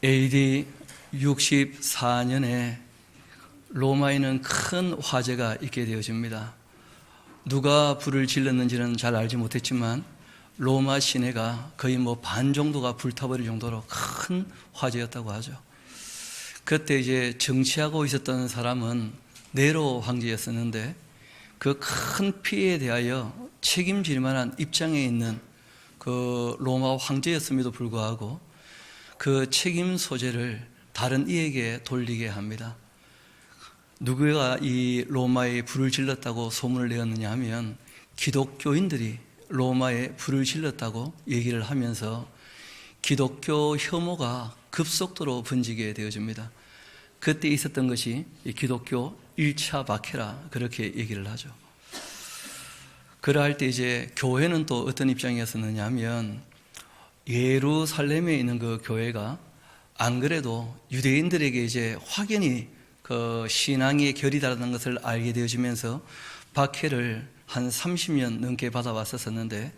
AD 64년에 로마에는 큰 화재가 있게 되어집니다. 누가 불을 질렀는지는 잘 알지 못했지만 로마 시내가 거의 반 정도가 불타버릴 정도로 큰 화재였다고 하죠. 그때 이제 정치하고 있었던 사람은 네로 황제였었는데 그 큰 피해에 대하여 책임질 만한 입장에 있는 그 로마 황제였음에도 불구하고 그 책임 소재를 다른 이에게 돌리게 합니다. 누구가 이 로마에 불을 질렀다고 소문을 내었느냐 하면 기독교인들이 로마에 불을 질렀다고 얘기를 하면서 기독교 혐오가 급속도로 번지게 되어집니다. 그때 있었던 것이 기독교 1차 박해라 그렇게 얘기를 하죠. 그러할 때 이제 교회는 또 어떤 입장이었었느냐 하면 예루살렘에 있는 그 교회가 안 그래도 유대인들에게 이제 확연히 그 신앙의 결이 다르다는 것을 알게 되어지면서 박해를 한 30년 넘게 받아왔었는데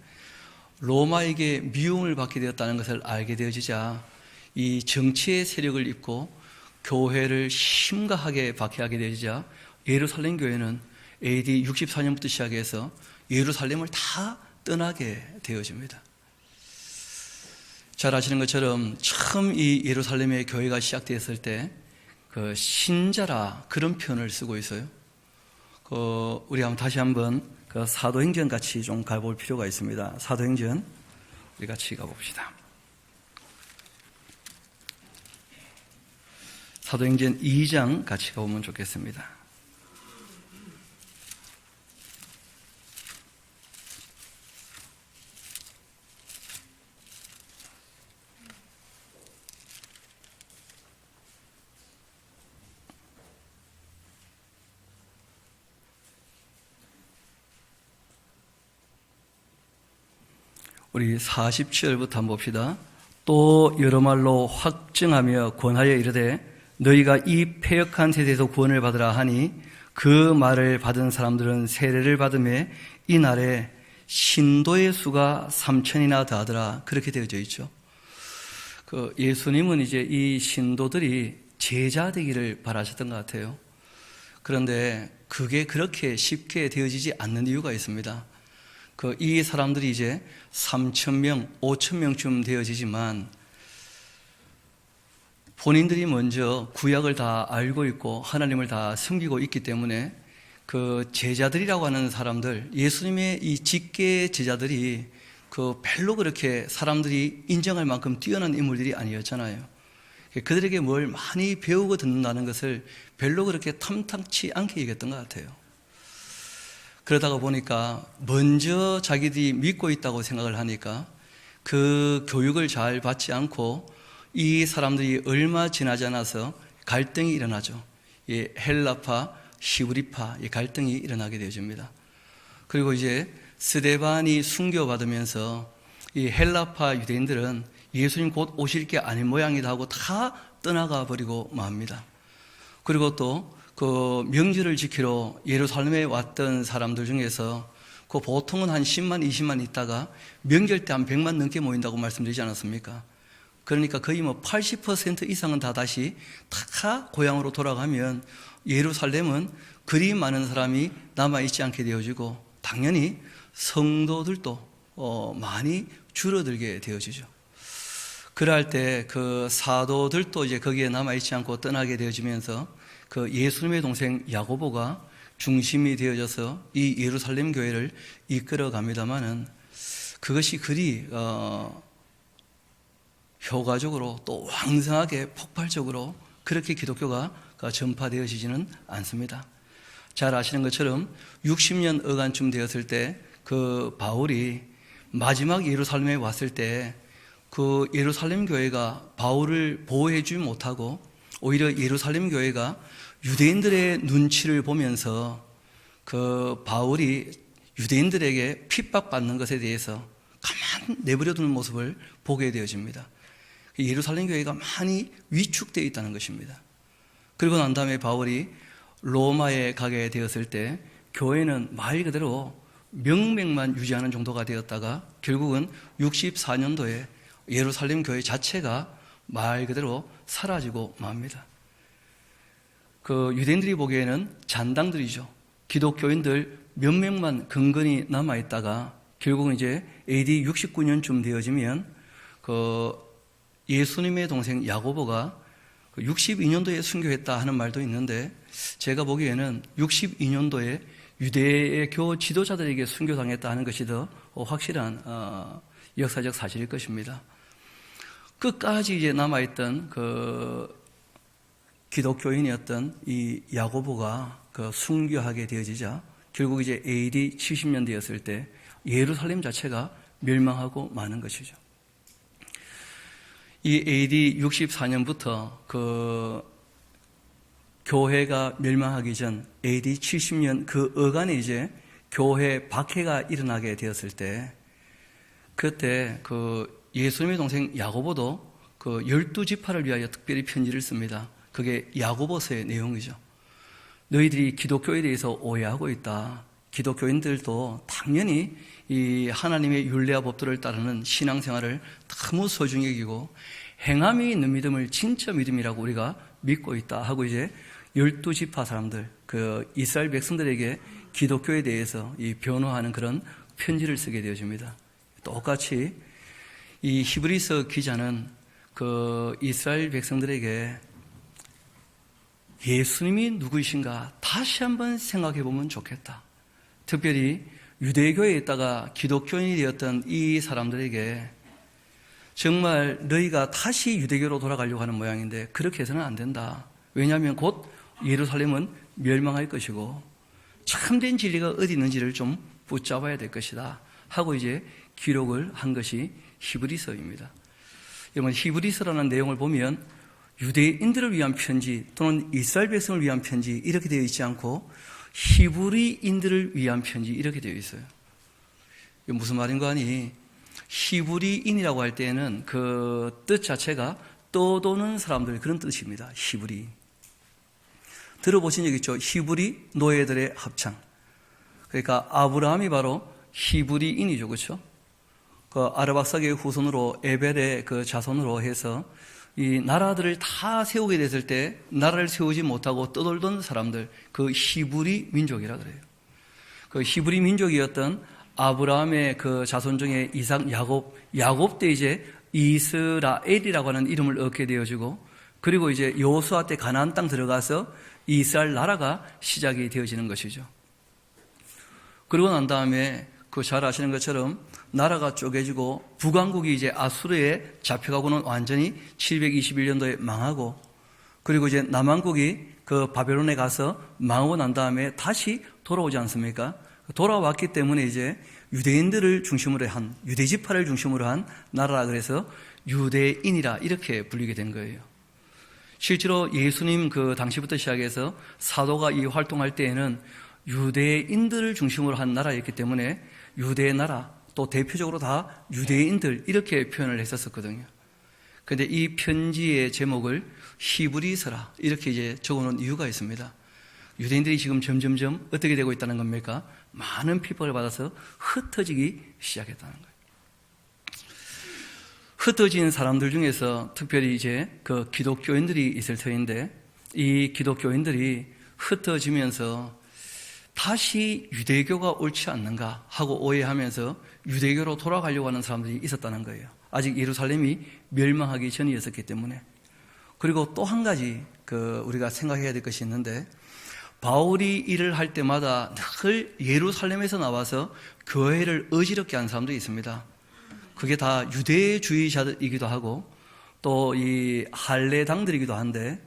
로마에게 미움을 받게 되었다는 것을 알게 되어지자 이 정치의 세력을 입고 교회를 심각하게 박해하게 되어지자 예루살렘 교회는 AD 64년부터 시작해서 예루살렘을 다 떠나게 되어집니다. 잘 아시는 것처럼 처음 이 예루살렘의 교회가 시작되었을 때 그 신자라 그런 표현을 쓰고 있어요. 우리 다시 한번 그 사도행전 같이 좀 가볼 필요가 있습니다. 사도행전 우리 같이 가봅시다. 사도행전 2장 같이 가보면 좋겠습니다. 우리 47절부터 한번 봅시다. 또 여러 말로 확증하며 권하여 이르되 너희가 이 패역한 세대에서 구원을 받으라 하니 그 말을 받은 사람들은 세례를 받음에 이날에 신도의 수가 3,000이나 더하더라 그렇게 되어져 있죠. 예수님은 이제 이 신도들이 제자 되기를 바라셨던 것 같아요. 그런데 그게 그렇게 쉽게 되어지지 않는 이유가 있습니다. 이 사람들이 이제 3,000명, 5,000명쯤 되어지지만 본인들이 먼저 구약을 다 알고 있고 하나님을 다 섬기고 있기 때문에 그 제자들이라고 하는 사람들, 예수님의 이 직계 제자들이 별로 그렇게 사람들이 인정할 만큼 뛰어난 인물들이 아니었잖아요. 그들에게 뭘 많이 배우고 듣는다는 것을 별로 그렇게 탐탁치 않게 얘기했던 것 같아요. 그러다가 보니까 먼저 자기들이 믿고 있다고 생각을 하니까 그 교육을 잘 받지 않고 이 사람들이 얼마 지나지 않아서 갈등이 일어나죠. 헬라파, 히브리파 갈등이 일어나게 되어집니다. 그리고 이제 스데반이 순교받으면서 이 헬라파 유대인들은 예수님 곧 오실 게 아닌 모양이다 하고 다 떠나가 버리고 맙니다. 그리고 또 그 명절을 지키러 예루살렘에 왔던 사람들 중에서 보통은 한 10만, 20만 있다가 명절 때 한 100만 넘게 모인다고 말씀드리지 않았습니까? 그러니까 거의 80% 이상은 다 다시 다 고향으로 돌아가면 예루살렘은 그리 많은 사람이 남아있지 않게 되어지고 당연히 성도들도 많이 줄어들게 되어지죠. 그럴 때 그 사도들도 이제 거기에 남아있지 않고 떠나게 되어지면서 예수님의 동생 야고보가 중심이 되어져서 이 예루살렘 교회를 이끌어 갑니다만은 그것이 그리 효과적으로 또 왕성하게 폭발적으로 그렇게 기독교가 전파되어지지는 않습니다. 잘 아시는 것처럼 60년 어간쯤 되었을 때 그 바울이 마지막 예루살렘에 왔을 때 그 예루살렘 교회가 바울을 보호해 주지 못하고 오히려 예루살렘 교회가 유대인들의 눈치를 보면서 그 바울이 유대인들에게 핍박받는 것에 대해서 가만 내버려두는 모습을 보게 되어집니다. 예루살렘 교회가 많이 위축되어 있다는 것입니다. 그리고 난 다음에 바울이 로마에 가게 되었을 때 교회는 말 그대로 명맥만 유지하는 정도가 되었다가 결국은 64년도에 예루살렘 교회 자체가 말 그대로 사라지고 맙니다. 그 유대인들이 보기에는 잔당들이죠. 기독교인들 몇 명만 근근히 남아있다가 결국은 이제 AD 69년쯤 되어지면 그 예수님의 동생 야고보가 62년도에 순교했다 하는 말도 있는데, 제가 보기에는 62년도에 유대교 지도자들에게 순교당했다 하는 것이 더 확실한 역사적 사실일 것입니다. 끝까지 이제 남아있던 그 기독교인이었던 이 야고보가 그 순교하게 되어지자 결국 이제 AD 70년 되었을 때 예루살렘 자체가 멸망하고 마는 것이죠. 이 AD 64년부터 그 교회가 멸망하기 전 AD 70년 그 어간에 이제 교회 박해가 일어나게 되었을 때, 그때 그 예수님의 동생 야고보도 그 12지파를 위하여 특별히 편지를 씁니다. 그게 야고보서의 내용이죠. 너희들이 기독교에 대해서 오해하고 있다. 기독교인들도 당연히 이 하나님의 율례와 법도를 따르는 신앙생활을 너무 소중히 여기고 행함이 있는 믿음을 진짜 믿음이라고 우리가 믿고 있다 하고 이제 12지파 사람들, 그 이스라엘 백성들에게 기독교에 대해서 이 변호하는 그런 편지를 쓰게 되어집니다. 똑같이 이 히브리서 기자는 그 이스라엘 백성들에게 예수님이 누구이신가 다시 한번 생각해 보면 좋겠다. 특별히 유대교에 있다가 기독교인이 되었던 이 사람들에게 정말 너희가 다시 유대교로 돌아가려고 하는 모양인데 그렇게 해서는 안 된다. 왜냐하면 곧 예루살렘은 멸망할 것이고 참된 진리가 어디 있는지를 좀 붙잡아야 될 것이다 하고 이제 기록을 한 것이 히브리서입니다. 여러분, 히브리서라는 내용을 보면 유대인들을 위한 편지 또는 이스라엘 백성을 위한 편지 이렇게 되어 있지 않고 히브리인들을 위한 편지 이렇게 되어 있어요. 이게 무슨 말인가 하니, 히브리인이라고 할 때에는 그 뜻 자체가 떠도는 사람들 그런 뜻입니다. 히브리. 들어보신 적 있죠? 히브리 노예들의 합창. 그러니까 아브라함이 바로 히브리인이죠. 그렇죠? 그 아르박사계의 후손으로 에벨의 그 자손으로 해서 이 나라들을 다 세우게 됐을 때 나라를 세우지 못하고 떠돌던 사람들, 그 히브리 민족이라 그래요. 그 히브리 민족이었던 아브라함의 그 자손 중에 이삭, 야곱 때 이제 이스라엘이라고 하는 이름을 얻게 되어지고, 그리고 이제 여호수아 때 가나안 땅 들어가서 이스라엘 나라가 시작이 되어지는 것이죠. 그러고 난 다음에 그 잘 아시는 것처럼 나라가 쪼개지고 북왕국이 이제 아수르에 잡혀가고는 완전히 721년도에 망하고, 그리고 이제 남왕국이 그 바벨론에 가서 망하고 난 다음에 다시 돌아오지 않습니까? 돌아왔기 때문에 이제 유대인들을 중심으로 한, 유대지파를 중심으로 한 나라라 그래서 유대인이라 이렇게 불리게 된 거예요. 실제로 예수님 그 당시부터 시작해서 사도가 이 활동할 때에는 유대인들을 중심으로 한 나라였기 때문에 유대 나라, 또 대표적으로 다 유대인들 이렇게 표현을 했었거든요. 그런데 이 편지의 제목을 히브리서라 이렇게 이제 적어놓은 이유가 있습니다. 유대인들이 지금 점점점 어떻게 되고 있다는 겁니까? 많은 핍박을 받아서 흩어지기 시작했다는 거예요. 흩어진 사람들 중에서 특별히 이제 그 기독교인들이 있을 터인데, 이 기독교인들이 흩어지면서 다시 유대교가 옳지 않는가 하고 오해하면서 유대교로 돌아가려고 하는 사람들이 있었다는 거예요. 아직 예루살렘이 멸망하기 전이었었기 때문에. 그리고 또 한 가지 우리가 생각해야 될 것이 있는데, 바울이 일을 할 때마다 늘 예루살렘에서 나와서 교회를 어지럽게 한 사람도 있습니다. 그게 다 유대주의자들이기도 하고 또 이 할례당들이기도 한데,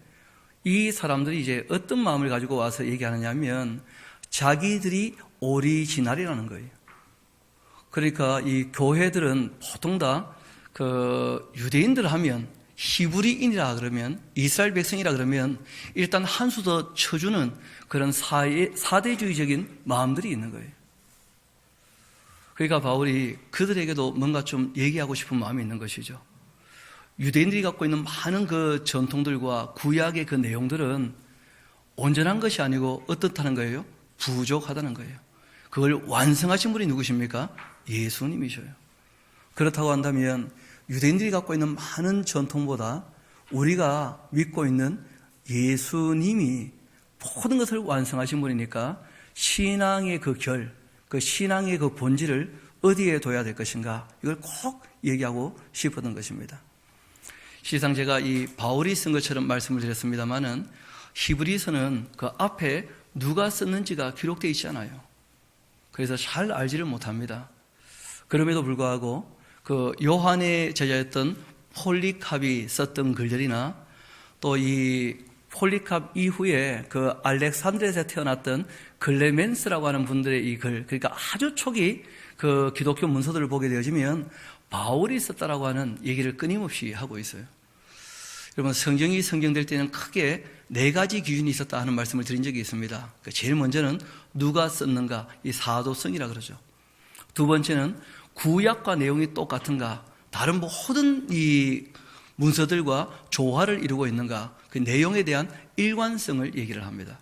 이 사람들이 이제 어떤 마음을 가지고 와서 얘기하느냐면 자기들이 오리지널이라는 거예요. 그러니까 이 교회들은 보통 다 그 유대인들 하면 히브리인이라 그러면, 이스라엘 백성이라 그러면 일단 한 수 더 쳐주는 그런 사대주의적인 마음들이 있는 거예요. 그러니까 바울이 그들에게도 뭔가 좀 얘기하고 싶은 마음이 있는 것이죠. 유대인들이 갖고 있는 많은 그 전통들과 구약의 그 내용들은 온전한 것이 아니고 어떻다는 거예요? 부족하다는 거예요. 그걸 완성하신 분이 누구십니까? 예수님이셔요. 그렇다고 한다면 유대인들이 갖고 있는 많은 전통보다 우리가 믿고 있는 예수님이 모든 것을 완성하신 분이니까 신앙의 그 그 신앙의 그 본질을 어디에 둬야 될 것인가, 이걸 꼭 얘기하고 싶었던 것입니다. 시상 제가 이 바울이 쓴 것처럼 말씀을 드렸습니다만은 히브리서는 그 앞에 누가 썼는지가 기록되어 있지 않아요. 그래서 잘 알지를 못합니다. 그럼에도 불구하고 그 요한의 제자였던 폴리캅이 썼던 글들이나 또 이 폴리캅 이후에 그 알렉산드리아에서 태어났던 글레멘스라고 하는 분들의 이 글, 그러니까 아주 초기 그 기독교 문서들을 보게 되어지면 바울이 썼다라고 하는 얘기를 끊임없이 하고 있어요. 여러분, 성경이 성경될 때는 크게 4가지 기준이 있었다 하는 말씀을 드린 적이 있습니다. 제일 먼저는 누가 썼는가, 이 사도성이라 그러죠. 두 번째는 구약과 내용이 똑같은가, 다른 모든 이 문서들과 조화를 이루고 있는가, 그 내용에 대한 일관성을 얘기를 합니다.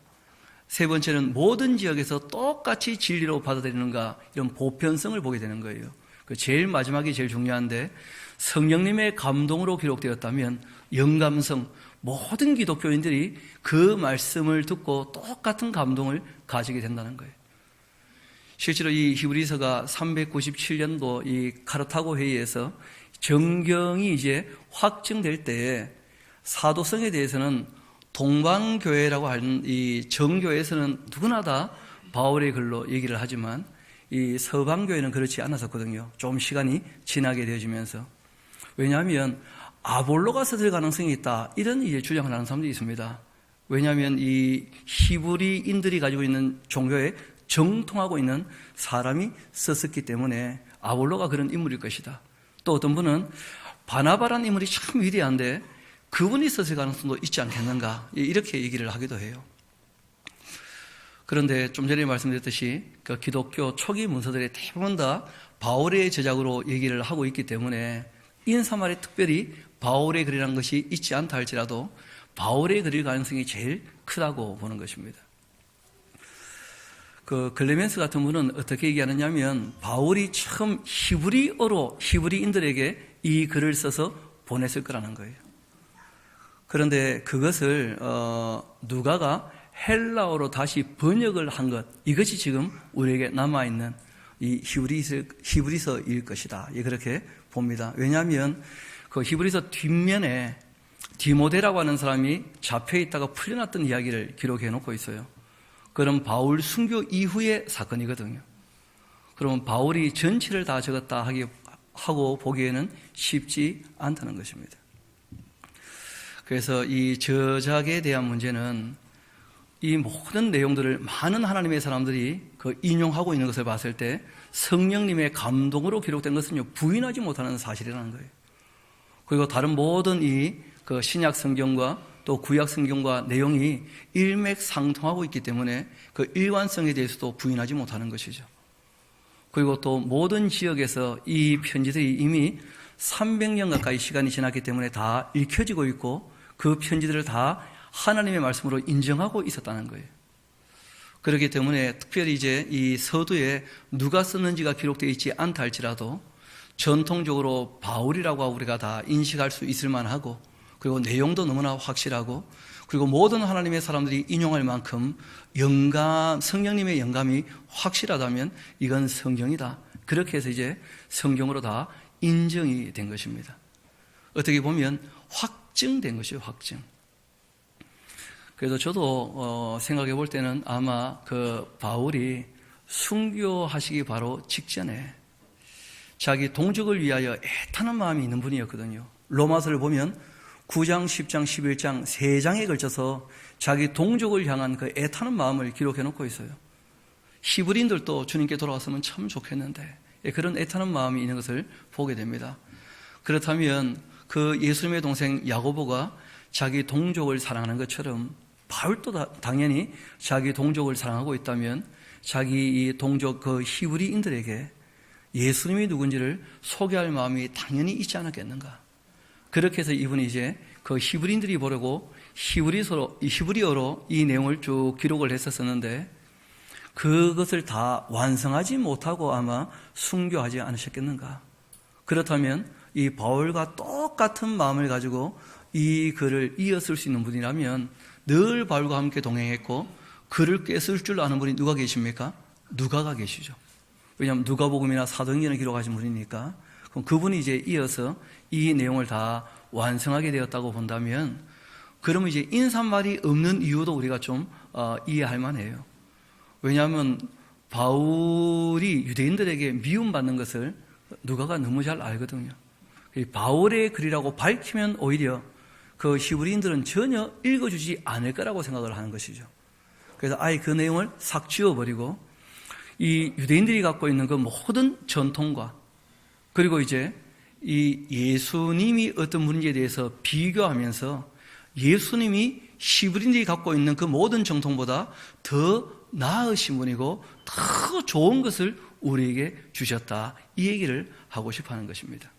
세 번째는 모든 지역에서 똑같이 진리로 받아들이는가, 이런 보편성을 보게 되는 거예요. 그 제일 마지막이 제일 중요한데, 성령님의 감동으로 기록되었다면 영감성, 모든 기독교인들이 그 말씀을 듣고 똑같은 감동을 가지게 된다는 거예요. 실제로 이 히브리서가 397년도 이 카르타고 회의에서 정경이 이제 확정될 때에 사도성에 대해서는 동방교회라고 하는 이 정교에서는 누구나 다 바울의 글로 얘기를 하지만 이 서방교회는 그렇지 않았었거든요. 좀 시간이 지나게 되어지면서. 왜냐하면 아볼로가 썼을 가능성이 있다, 이런 이제 주장을 하는 사람들이 있습니다. 왜냐하면 이 히브리인들이 가지고 있는 종교에 정통하고 있는 사람이 썼었기 때문에 아볼로가 그런 인물일 것이다. 또 어떤 분은 바나바라는 인물이 참 위대한데 그분이 썼을 가능성도 있지 않겠는가, 이렇게 얘기를 하기도 해요. 그런데 좀 전에 말씀드렸듯이 그 기독교 초기 문서들의 대부분 다 바울의 제작으로 얘기를 하고 있기 때문에 인사말에 특별히 바울의 글이라는 것이 있지 않다 할지라도 바울의 글일 가능성이 제일 크다고 보는 것입니다. 그 클레멘스 같은 분은 어떻게 얘기하느냐면 바울이 처음 히브리어로 히브리인들에게 이 글을 써서 보냈을 거라는 거예요. 그런데 그것을 누가가 헬라어로 다시 번역을 한 것, 이것이 지금 우리에게 남아있는 이 히브리서일 것이다, 그렇게 봅니다. 왜냐하면 그 히브리서 뒷면에 디모데라고 하는 사람이 잡혀 있다가 풀려났던 이야기를 기록해 놓고 있어요. 그럼 바울 순교 이후의 사건이거든요. 그러면 바울이 전체를 다 적었다 하고 보기에는 쉽지 않다는 것입니다. 그래서 이 저작에 대한 문제는 이 모든 내용들을 많은 하나님의 사람들이 그 인용하고 있는 것을 봤을 때 성령님의 감동으로 기록된 것은 부인하지 못하는 사실이라는 거예요. 그리고 다른 모든 이 그 신약 성경과 또 구약 성경과 내용이 일맥상통하고 있기 때문에 그 일관성에 대해서도 부인하지 못하는 것이죠. 그리고 또 모든 지역에서 이 편지들이 이미 300년 가까이 시간이 지났기 때문에 다 읽혀지고 있고 그 편지들을 다 하나님의 말씀으로 인정하고 있었다는 거예요. 그렇기 때문에 특별히 이제 이 서두에 누가 썼는지가 기록되어 있지 않다 할지라도 전통적으로 바울이라고 우리가 다 인식할 수 있을 만하고, 그리고 내용도 너무나 확실하고, 그리고 모든 하나님의 사람들이 인용할 만큼 성령님의 영감이 확실하다면 이건 성경이다, 그렇게 해서 이제 성경으로 다 인정이 된 것입니다. 어떻게 보면 확증된 것이에요, 확증. 그래서 저도 생각해 볼 때는 아마 그 바울이 순교하시기 바로 직전에 자기 동족을 위하여 애타는 마음이 있는 분이었거든요. 로마서를 보면 9장, 10장, 11장 3장에 걸쳐서 자기 동족을 향한 그 애타는 마음을 기록해 놓고 있어요. 히브리인들도 주님께 돌아왔으면 참 좋겠는데, 그런 애타는 마음이 있는 것을 보게 됩니다. 그렇다면 그 예수님의 동생 야고보가 자기 동족을 사랑하는 것처럼 바울도 당연히 자기 동족을 사랑하고 있다면 자기 이 동족 그 히브리인들에게 예수님이 누군지를 소개할 마음이 당연히 있지 않았겠는가. 그렇게 해서 이분이 이제 그 히브리인들이 보려고 히브리어로 이 내용을 쭉 기록을 했었는데 그것을 다 완성하지 못하고 아마 순교하지 않으셨겠는가. 그렇다면 이 바울과 똑같은 마음을 가지고 이 글을 이었을 수 있는 분이라면 늘 바울과 함께 동행했고 글을 꿰쓸 줄 아는 분이 누가 계십니까? 누가가 계시죠. 왜냐하면 누가복음이나 사도행전을 기록하신 분이니까. 그럼 그분이 이제 이어서 이 내용을 다 완성하게 되었다고 본다면, 그러면 이제 인사말이 없는 이유도 우리가 좀 이해할 만해요. 왜냐하면 바울이 유대인들에게 미움받는 것을 누가가 너무 잘 알거든요. 바울의 글이라고 밝히면 오히려 그 히브리인들은 전혀 읽어주지 않을 거라고 생각을 하는 것이죠. 그래서 아예 그 내용을 싹 지워버리고 이 유대인들이 갖고 있는 그 모든 전통과, 그리고 이제 이 예수님이 어떤 분인지에 대해서 비교하면서 예수님이 히브리인들이 갖고 있는 그 모든 정통보다 더 나으신 분이고 더 좋은 것을 우리에게 주셨다, 이 얘기를 하고 싶어 하는 것입니다.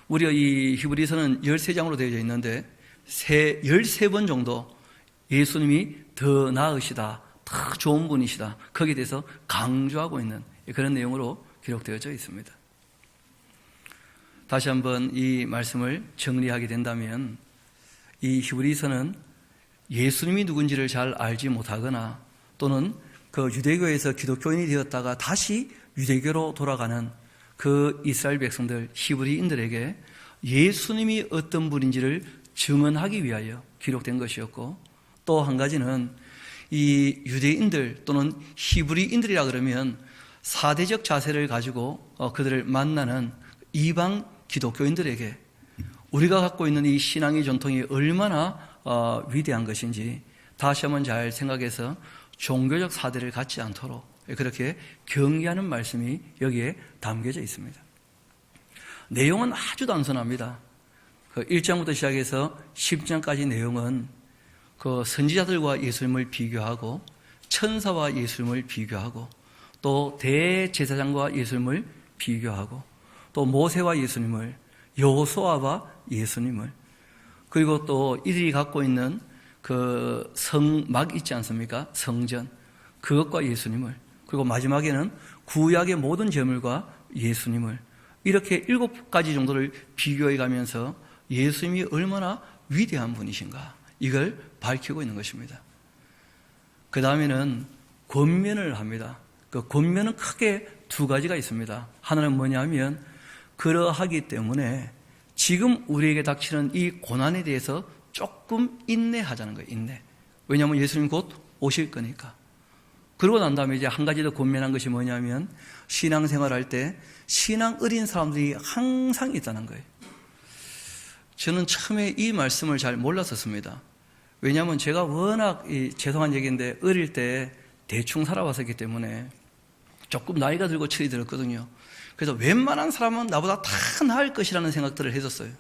우리가 이 히브리서는 13장으로 되어져 있는데 13번 정도 예수님이 더 나으시다, 더 좋은 분이시다, 거기에 대해서 강조하고 있는 그런 내용으로 기록되어져 있습니다. 다시 한번 이 말씀을 정리하게 된다면, 이 히브리서는 예수님이 누군지를 잘 알지 못하거나 또는 그 유대교에서 기독교인이 되었다가 다시 유대교로 돌아가는 그 이스라엘 백성들, 히브리인들에게 예수님이 어떤 분인지를 증언하기 위하여 기록된 것이었고, 또 한 가지는 이 유대인들 또는 히브리인들이라 그러면 사대적 자세를 가지고 그들을 만나는 이방 기독교인들에게 우리가 갖고 있는 이 신앙의 전통이 얼마나 위대한 것인지 다시 한번 잘 생각해서 종교적 사대를 갖지 않도록 그렇게 경계하는 말씀이 여기에 담겨져 있습니다. 내용은 아주 단순합니다. 1장부터 시작해서 10장까지 내용은 그 선지자들과 예수님을 비교하고 천사와 예수님을 비교하고 또 대제사장과 예수님을 비교하고 또 모세와 예수님을, 여호수아와 예수님을, 그리고 또 이들이 갖고 있는 그 성막 있지 않습니까? 성전, 그것과 예수님을, 그리고 마지막에는 구약의 모든 제물과 예수님을, 이렇게 7가지 정도를 비교해 가면서 예수님이 얼마나 위대한 분이신가, 이걸 밝히고 있는 것입니다. 그 다음에는 권면을 합니다. 그 권면은 크게 2가지가 있습니다. 하나는 뭐냐면, 그러하기 때문에 지금 우리에게 닥치는 이 고난에 대해서 조금 인내하자는 거예요. 인내. 왜냐하면 예수님 곧 오실 거니까. 그러고 난 다음에 이제 한 가지 더 권면한 것이 뭐냐면, 신앙생활할 때 신앙 어린 사람들이 항상 있다는 거예요. 저는 처음에 이 말씀을 잘 몰랐었습니다. 왜냐하면 제가 워낙 죄송한 얘기인데 어릴 때 대충 살아왔었기 때문에 조금 나이가 들고 철이 들었거든요. 그래서 웬만한 사람은 나보다 다 나을 것이라는 생각들을 했었어요.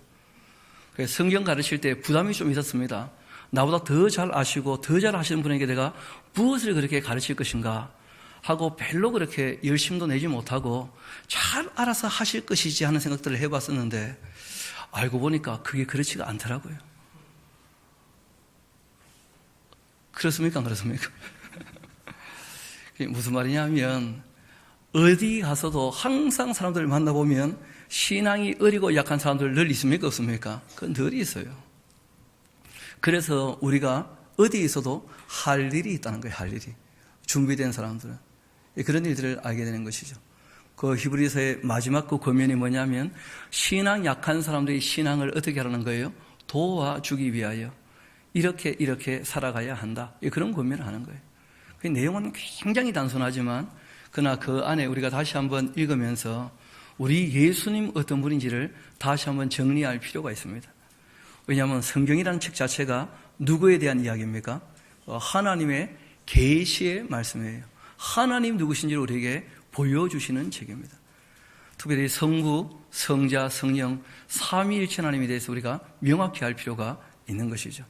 그래서 성경 가르칠 때 부담이 좀 있었습니다. 나보다 더 잘 아시고 더 잘 하시는 분에게 내가 무엇을 그렇게 가르칠 것인가 하고 별로 그렇게 열심도 내지 못하고 잘 알아서 하실 것이지 하는 생각들을 해봤었는데, 알고 보니까 그게 그렇지가 않더라고요. 그렇습니까? 안 그렇습니까? 그게 무슨 말이냐면, 어디 가서도 항상 사람들을 만나보면 신앙이 어리고 약한 사람들 늘 있습니까? 없습니까? 그건 늘 있어요. 그래서 우리가 어디 있어도 할 일이 있다는 거예요. 할 일이. 준비된 사람들은. 그런 일들을 알게 되는 것이죠. 그 히브리서의 마지막 그 권면이 뭐냐면, 신앙 약한 사람들이 신앙을 어떻게 하라는 거예요? 도와주기 위하여 이렇게 살아가야 한다. 그런 권면을 하는 거예요. 그 내용은 굉장히 단순하지만 그러나 그 안에 우리가 다시 한번 읽으면서 우리 예수님 어떤 분인지를 다시 한번 정리할 필요가 있습니다. 왜냐하면 성경이라는 책 자체가 누구에 대한 이야기입니까? 하나님의 계시의 말씀이에요. 하나님 누구신지를 우리에게 보여주시는 책입니다. 특별히 성부, 성자, 성령, 삼위일체 하나님에 대해서 우리가 명확히 할 필요가 있는 것이죠.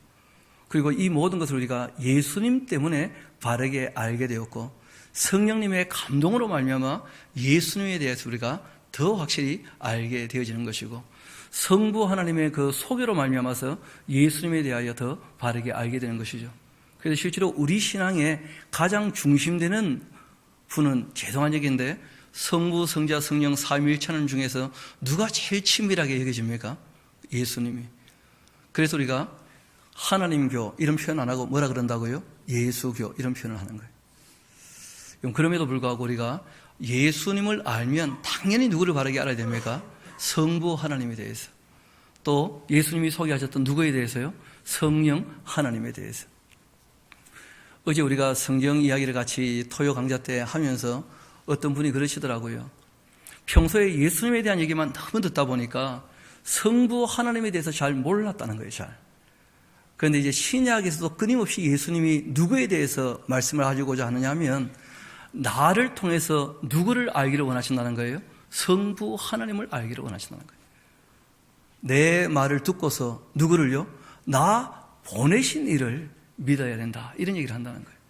그리고 이 모든 것을 우리가 예수님 때문에 바르게 알게 되었고, 성령님의 감동으로 말미암아 예수님에 대해서 우리가 더 확실히 알게 되어지는 것이고, 성부 하나님의 그 소개로 말미암아서 예수님에 대하여 더 바르게 알게 되는 것이죠. 그래서 실제로 우리 신앙의 가장 중심되는 분은, 죄송한 얘기인데 성부, 성자, 성령 삼위일체하는 중에서 누가 제일 친밀하게 여겨집니까? 예수님이. 그래서 우리가 하나님교 이런 표현 안 하고 뭐라 그런다고요? 예수교 이런 표현을 하는 거예요. 그럼에도 불구하고 우리가 예수님을 알면 당연히 누구를 바르게 알아야 됩니까? 성부 하나님에 대해서. 또 예수님이 소개하셨던 누구에 대해서요? 성령 하나님에 대해서. 어제 우리가 성경 이야기를 같이 토요 강좌 때 하면서 어떤 분이 그러시더라고요. 평소에 예수님에 대한 얘기만 너무 듣다 보니까 성부 하나님에 대해서 잘 몰랐다는 거예요. 잘. 그런데 이제 신약에서도 끊임없이 예수님이 누구에 대해서 말씀을 하시고자 하느냐 하면 나를 통해서 누구를 알기를 원하신다는 거예요? 성부 하나님을 알기를 원하신다는 거예요. 내 말을 듣고서 누구를요? 나 보내신 이를 믿어야 된다. 이런 얘기를 한다는 거예요.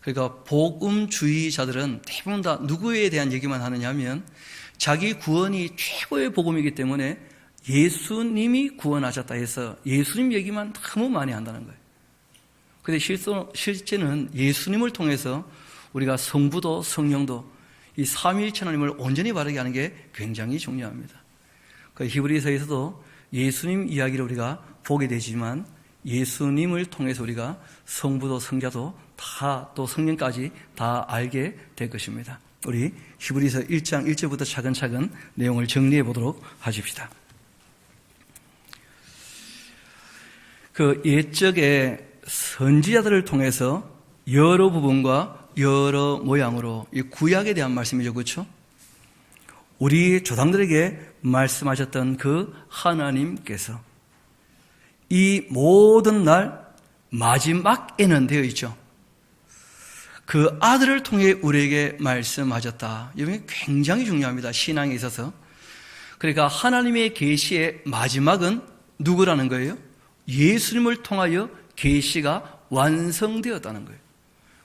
그러니까 복음주의자들은 대부분 다 누구에 대한 얘기만 하느냐 하면 자기 구원이 최고의 복음이기 때문에 예수님이 구원하셨다 해서 예수님 얘기만 너무 많이 한다는 거예요. 그런데 실제는 예수님을 통해서 우리가 성부도 성령도 이 삼위일체 하나님을 온전히 바르게 하는 게 굉장히 중요합니다. 그 히브리서에서도 예수님 이야기를 우리가 보게 되지만 예수님을 통해서 우리가 성부도 성자도 다 또 성령까지 다 알게 될 것입니다. 우리 히브리서 1장 1절부터 차근차근 내용을 정리해 보도록 하십시다. 그 옛적에 선지자들을 통해서 여러 부분과 여러 모양으로 이 구약에 대한 말씀이죠. 그렇죠? 우리 조상들에게 말씀하셨던 그 하나님께서 이 모든 날 마지막에는 되어 있죠. 그 아들을 통해 우리에게 말씀하셨다. 이게 굉장히 중요합니다. 신앙에 있어서. 그러니까 하나님의 계시의 마지막은 누구라는 거예요? 예수님을 통하여 계시가 완성되었다는 거예요.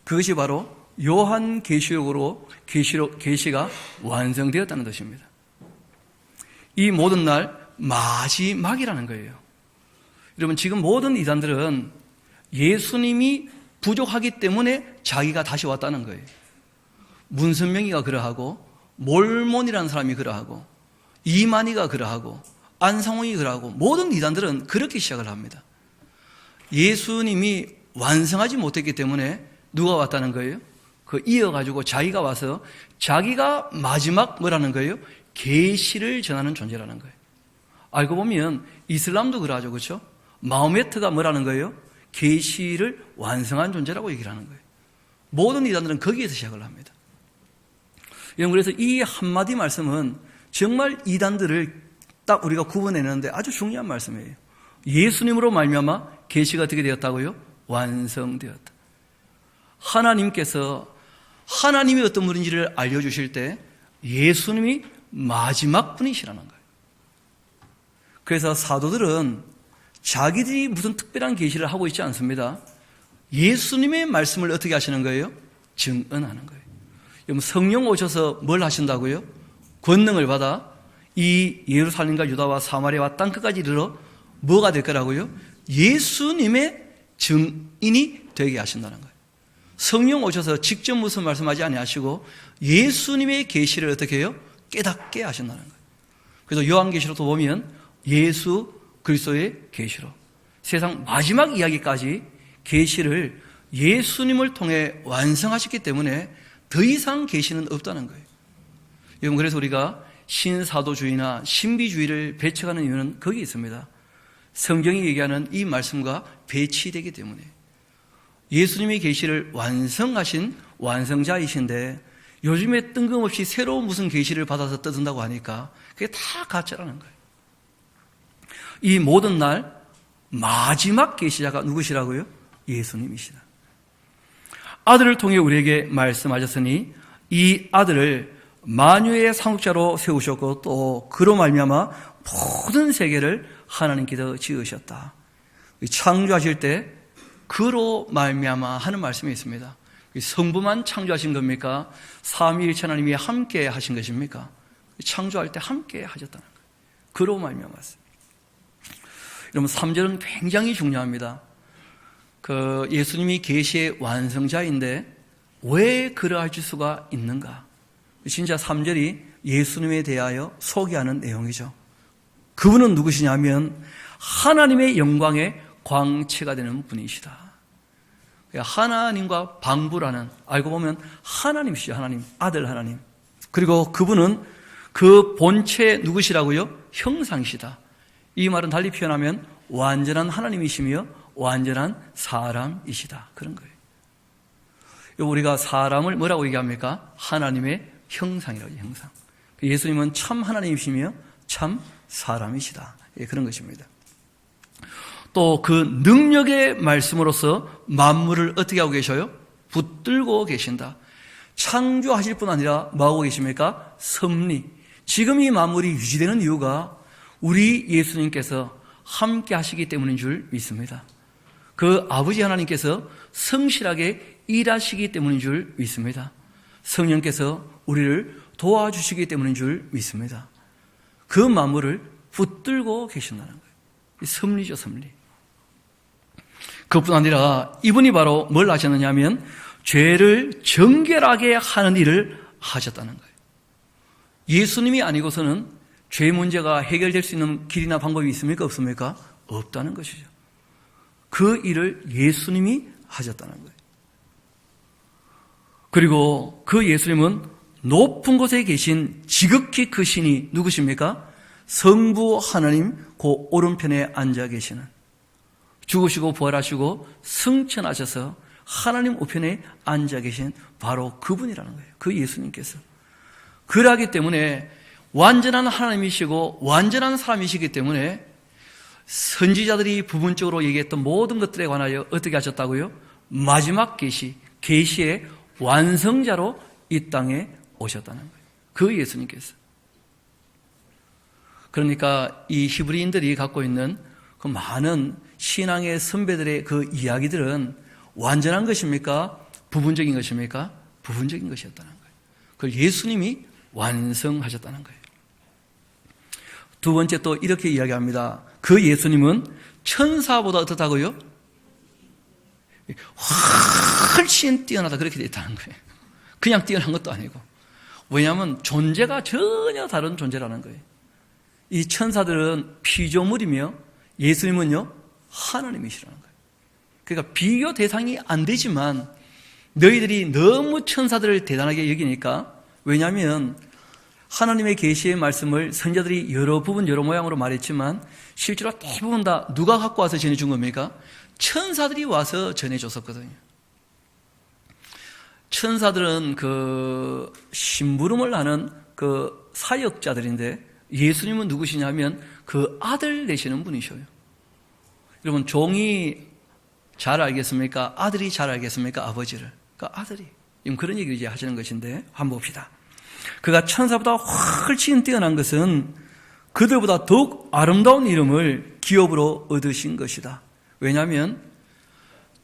그것이 바로 요한계시록으로 계시가 완성되었다는 것입니다. 이 모든 날 마지막이라는 거예요. 여러분, 지금 모든 이단들은 예수님이 부족하기 때문에 자기가 다시 왔다는 거예요. 문선명이가 그러하고 몰몬이라는 사람이 그러하고 이만희가 그러하고 안상홍이 그러하고 모든 이단들은 그렇게 시작을 합니다. 예수님이 완성하지 못했기 때문에 누가 왔다는 거예요? 그 이어가지고 자기가 와서 자기가 마지막 뭐라는 거예요? 계시를 전하는 존재라는 거예요. 알고 보면 이슬람도 그러하죠. 그렇죠? 마호메트가 뭐라는 거예요? 계시를 완성한 존재라고 얘기를 하는 거예요. 모든 이단들은 거기에서 시작을 합니다. 그래서 이 한마디 말씀은 정말 이단들을 딱 우리가 구분해내는데 아주 중요한 말씀이에요. 예수님으로 말미암아 계시가 어떻게 되었다고요? 완성되었다. 하나님께서 하나님이 어떤 분인지를 알려주실 때 예수님이 마지막 분이시라는 거예요. 그래서 사도들은 자기들이 무슨 특별한 계시를 하고 있지 않습니다. 예수님의 말씀을 어떻게 하시는 거예요? 증언하는 거예요. 여러분, 성령 오셔서 뭘 하신다고요? 권능을 받아 이 예루살렘과 유다와 사마리아와 땅끝까지 이르러 뭐가 될 거라고요? 예수님의 증인이 되게 하신다는 거예요. 성령 오셔서 직접 무슨 말씀하지 아니하시고 예수님의 계시를 어떻게 해요? 깨닫게 하신다는 거예요. 그래서 요한계시록도 보면 예수 그리스도의 계시로 세상 마지막 이야기까지 계시를 예수님을 통해 완성하셨기 때문에 더 이상 계시는 없다는 거예요. 여러분, 그래서 우리가 신사도주의나 신비주의를 배척하는 이유는 거기 있습니다. 성경이 얘기하는 이 말씀과 배치되기 때문에 예수님이 계시를 완성하신 완성자이신데 요즘에 뜬금없이 새로운 무슨 계시를 받아서 떠든다고 하니까 그게 다 가짜라는 거예요. 이 모든 날 마지막 계시자가 누구시라고요? 예수님이시다. 아들을 통해 우리에게 말씀하셨으니 이 아들을 만유의 상속자로 세우셨고 또 그로 말미암아 모든 세계를 하나님께서 지으셨다. 창조하실 때 그로 말미암아 하는 말씀이 있습니다. 성부만 창조하신 겁니까? 삼위일체 하나님이 함께 하신 것입니까? 창조할 때 함께 하셨다는 거예요. 그로 말미암았어요. 여러분, 3절은 굉장히 중요합니다. 그 예수님이 계시의 완성자인데 왜 그러하실 수가 있는가? 진짜 3절이 예수님에 대하여 소개하는 내용이죠. 그분은 누구시냐면 하나님의 영광의 광채가 되는 분이시다. 하나님과 방부라는, 알고 보면 하나님이시죠. 하나님, 아들 하나님. 그리고 그분은 그 본체 누구시라고요? 형상이시다. 이 말은 달리 표현하면 완전한 하나님이시며 완전한 사람이시다. 그런 거예요. 우리가 사람을 뭐라고 얘기합니까? 하나님의 형상이라고 해요. 형상. 예수님은 참 하나님이시며 참 사람이시다. 예, 그런 것입니다. 또 그 능력의 말씀으로서 만물을 어떻게 하고 계셔요? 붙들고 계신다. 창조하실 뿐 아니라 뭐하고 계십니까? 섭리. 지금 이 만물이 유지되는 이유가 우리 예수님께서 함께 하시기 때문인 줄 믿습니다. 그 아버지 하나님께서 성실하게 일하시기 때문인 줄 믿습니다. 성령께서 우리를 도와주시기 때문인 줄 믿습니다. 그 만물을 붙들고 계신다는 거예요. 섭리죠, 섭리. 그뿐 아니라 이분이 바로 뭘 하셨느냐 하면 죄를 정결하게 하는 일을 하셨다는 거예요. 예수님이 아니고서는 죄 문제가 해결될 수 있는 길이나 방법이 있습니까? 없습니까? 없다는 것이죠. 그 일을 예수님이 하셨다는 거예요. 그리고 그 예수님은 높은 곳에 계신 지극히 크시니 누구십니까? 성부 하나님 그 오른편에 앉아 계시는, 죽으시고 부활하시고 승천하셔서 하나님 우편에 앉아 계신 바로 그분이라는 거예요. 그 예수님께서. 그러하기 때문에 완전한 하나님이시고 완전한 사람이시기 때문에 선지자들이 부분적으로 얘기했던 모든 것들에 관하여 어떻게 하셨다고요? 마지막 계시의 완성자로 이 땅에 오셨다는 거예요. 그 예수님께서. 그러니까 이 히브리인들이 갖고 있는 그 많은 신앙의 선배들의 그 이야기들은 완전한 것입니까? 부분적인 것입니까? 부분적인 것이었다는 거예요. 그걸 예수님이 완성하셨다는 거예요. 두 번째 또 이렇게 이야기합니다. 그 예수님은 천사보다 어떻다고요? 훨씬 뛰어나다, 그렇게 되어 있다는 거예요. 그냥 뛰어난 것도 아니고. 왜냐하면 존재가 전혀 다른 존재라는 거예요. 이 천사들은 피조물이며 예수님은요 하나님이시라는 거예요. 그러니까 비교 대상이 안 되지만 너희들이 너무 천사들을 대단하게 여기니까, 왜냐하면 하나님의 계시의 말씀을 선지자들이 여러 부분 여러 모양으로 말했지만 실제로 대부분 다 누가 갖고 와서 전해준 겁니까? 천사들이 와서 전해줬었거든요. 천사들은 그 심부름을 하는 그 사역자들인데 예수님은 누구시냐면 그 아들 되시는 분이셔요. 여러분, 종이 잘 알겠습니까? 아들이 잘 알겠습니까? 아버지를. 그러니까 아들이. 지금 그런 얘기를 이제 하시는 것인데 한번 봅시다. 그가 천사보다 훨씬 뛰어난 것은 그들보다 더욱 아름다운 이름을 기업으로 얻으신 것이다. 왜냐하면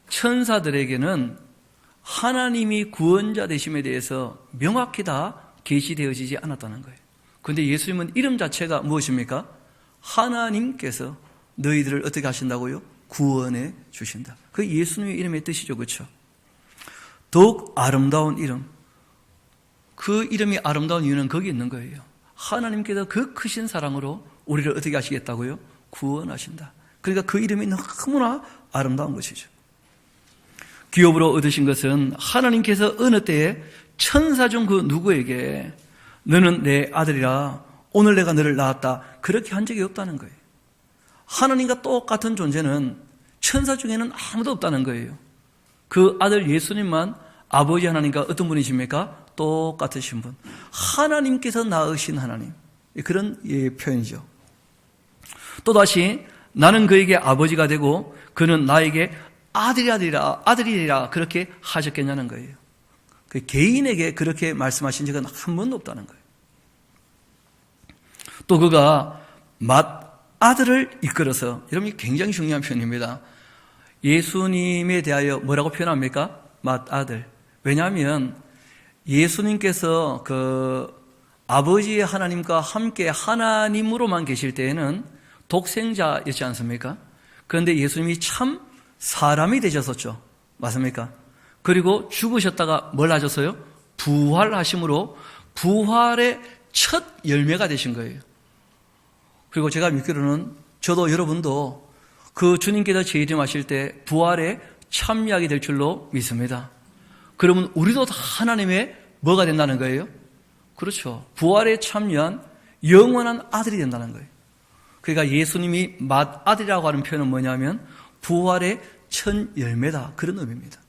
천사들에게는 하나님이 구원자 되심에 대해서 명확히 다 계시되어지지 않았다는 거예요. 그런데 예수님은 이름 자체가 무엇입니까? 하나님께서 너희들을 어떻게 하신다고요? 구원해 주신다. 그 예수님의 이름의 뜻이죠. 그렇죠? 더욱 아름다운 이름. 그 이름이 아름다운 이유는 거기 있는 거예요. 하나님께서 그 크신 사랑으로 우리를 어떻게 하시겠다고요? 구원하신다. 그러니까 그 이름이 너무나 아름다운 것이죠. 기업으로 얻으신 것은 하나님께서 어느 때에 천사 중 그 누구에게 너는 내 아들이라 오늘 내가 너를 낳았다 그렇게 한 적이 없다는 거예요. 하나님과 똑같은 존재는 천사 중에는 아무도 없다는 거예요. 그 아들 예수님만 아버지 하나님과 어떤 분이십니까? 똑같으신 분. 하나님께서 낳으신 하나님. 그런 표현이죠. 또다시 나는 그에게 아버지가 되고 그는 나에게 아들이라 그렇게 하셨겠냐는 거예요. 그 개인에게 그렇게 말씀하신 적은 한 번도 없다는 거예요. 또 그가 맏아들을 이끌어서, 여러분 굉장히 중요한 표현입니다. 예수님에 대하여 뭐라고 표현합니까? 맏아들. 왜냐하면 예수님께서 그 아버지 하나님과 함께 하나님으로만 계실 때에는 독생자였지 않습니까? 그런데 예수님이 참 사람이 되셨었죠. 맞습니까? 그리고 죽으셨다가 뭘 하셨어요? 부활하심으로 부활의 첫 열매가 되신 거예요. 그리고 제가 믿기로는 저도 여러분도 그 주님께서 재림하실 때 부활에 참여하게 될 줄로 믿습니다. 그러면 우리도 다 하나님의 뭐가 된다는 거예요? 그렇죠. 부활에 참여한 영원한 아들이 된다는 거예요. 그러니까 예수님이 맏아들이라고 하는 표현은 뭐냐면 부활의 첫 열매다, 그런 의미입니다.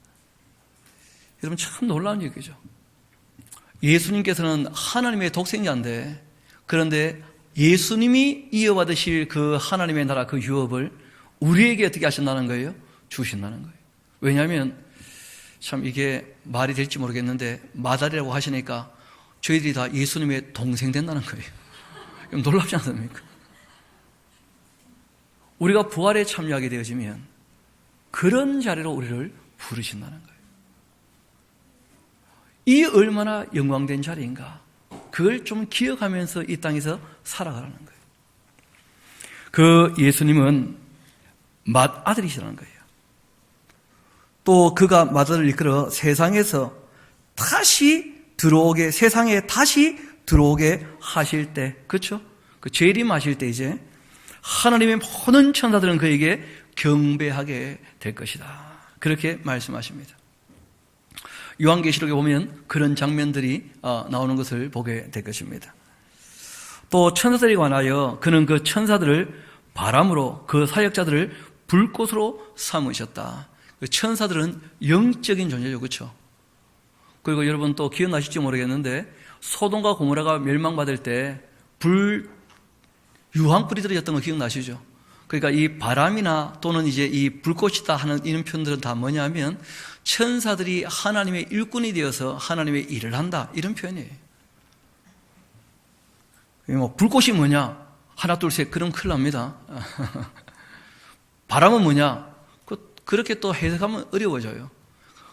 여러분, 참 놀라운 얘기죠. 예수님께서는 하나님의 독생자인데, 그런데 예수님이 이어받으실 그 하나님의 나라 그 유업을 우리에게 어떻게 하신다는 거예요? 주신다는 거예요. 왜냐하면 참 이게 말이 될지 모르겠는데 맏아들이라고 하시니까 저희들이 다 예수님의 동생 된다는 거예요. 놀랍지 않습니까? 우리가 부활에 참여하게 되어지면 그런 자리로 우리를 부르신다는 거예요. 이 얼마나 영광된 자리인가, 그걸 좀 기억하면서 이 땅에서 살아가라는 거예요. 그 예수님은 맏아들이시라는 거예요. 또 그가 맏아들을 이끌어 세상에서 다시 들어오게, 세상에 다시 들어오게 하실 때, 그렇죠? 그 재림하실 때 이제 하나님의 모든 천사들은 그에게 경배하게 될 것이다, 그렇게 말씀하십니다. 요한계시록에 보면 그런 장면들이 나오는 것을 보게 될 것입니다. 또 천사들에 관하여 그는 그 천사들을 바람으로, 그 사역자들을 불꽃으로 삼으셨다. 그 천사들은 영적인 존재죠, 그렇죠? 그리고 여러분 또 기억나실지 모르겠는데 소돔과 고모라가 멸망받을 때 유황불이 들어졌던 거 기억나시죠? 그러니까 이 바람이나 또는 이제 이 불꽃이다 하는 이런 표현들은 다 뭐냐면 천사들이 하나님의 일꾼이 되어서 하나님의 일을 한다, 이런 표현이에요. 뭐 불꽃이 뭐냐? 하나 둘 셋 그럼 큰일 납니다. 바람은 뭐냐? 그렇게 또 해석하면 어려워져요.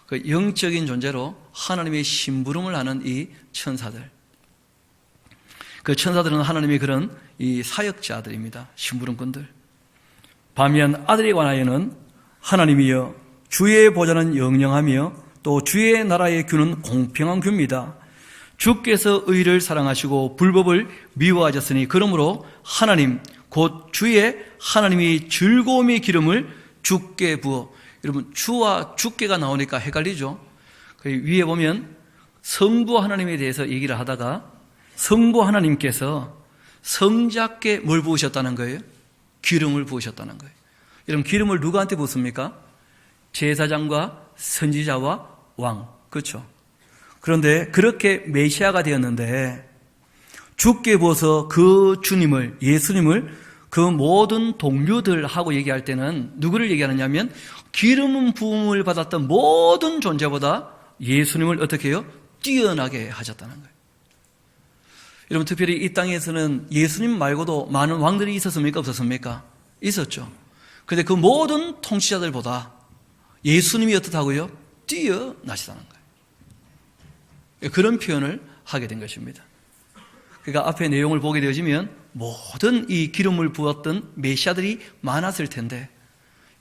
그 영적인 존재로 하나님의 심부름을 하는 이 천사들, 그 천사들은 하나님의 그런 이 사역자들입니다. 심부름꾼들. 반면 아들에 관하여는 하나님이여 주의 보좌는 영영하며 또 주의 나라의 규는 공평한 규입니다. 주께서 의를 사랑하시고 불법을 미워하셨으니 그러므로 하나님 곧 주의 하나님이 즐거움의 기름을 주께 부어. 여러분, 주와 주께가 나오니까 헷갈리죠. 위에 보면 성부 하나님에 대해서 얘기를 하다가 성부 하나님께서 성자께 뭘 부으셨다는 거예요? 기름을 부으셨다는 거예요. 여러분, 기름을 누구한테 붓습니까? 제사장과 선지자와 왕, 그렇죠? 그런데 그렇게 메시아가 되었는데 주께 부어서 그 주님을, 예수님을 그 모든 동료들하고 얘기할 때는 누구를 얘기하느냐면 기름 부음을 받았던 모든 존재보다 예수님을 어떻게 해요? 뛰어나게 하셨다는 거예요. 여러분, 특별히 이 땅에서는 예수님 말고도 많은 왕들이 있었습니까? 없었습니까? 있었죠. 그런데 그 모든 통치자들보다 예수님이 어떻다고요? 뛰어나시다는 거예요. 그런 표현을 하게 된 것입니다. 그러니까 앞에 내용을 보게 되어지면 모든 이 기름을 부었던 메시아들이 많았을 텐데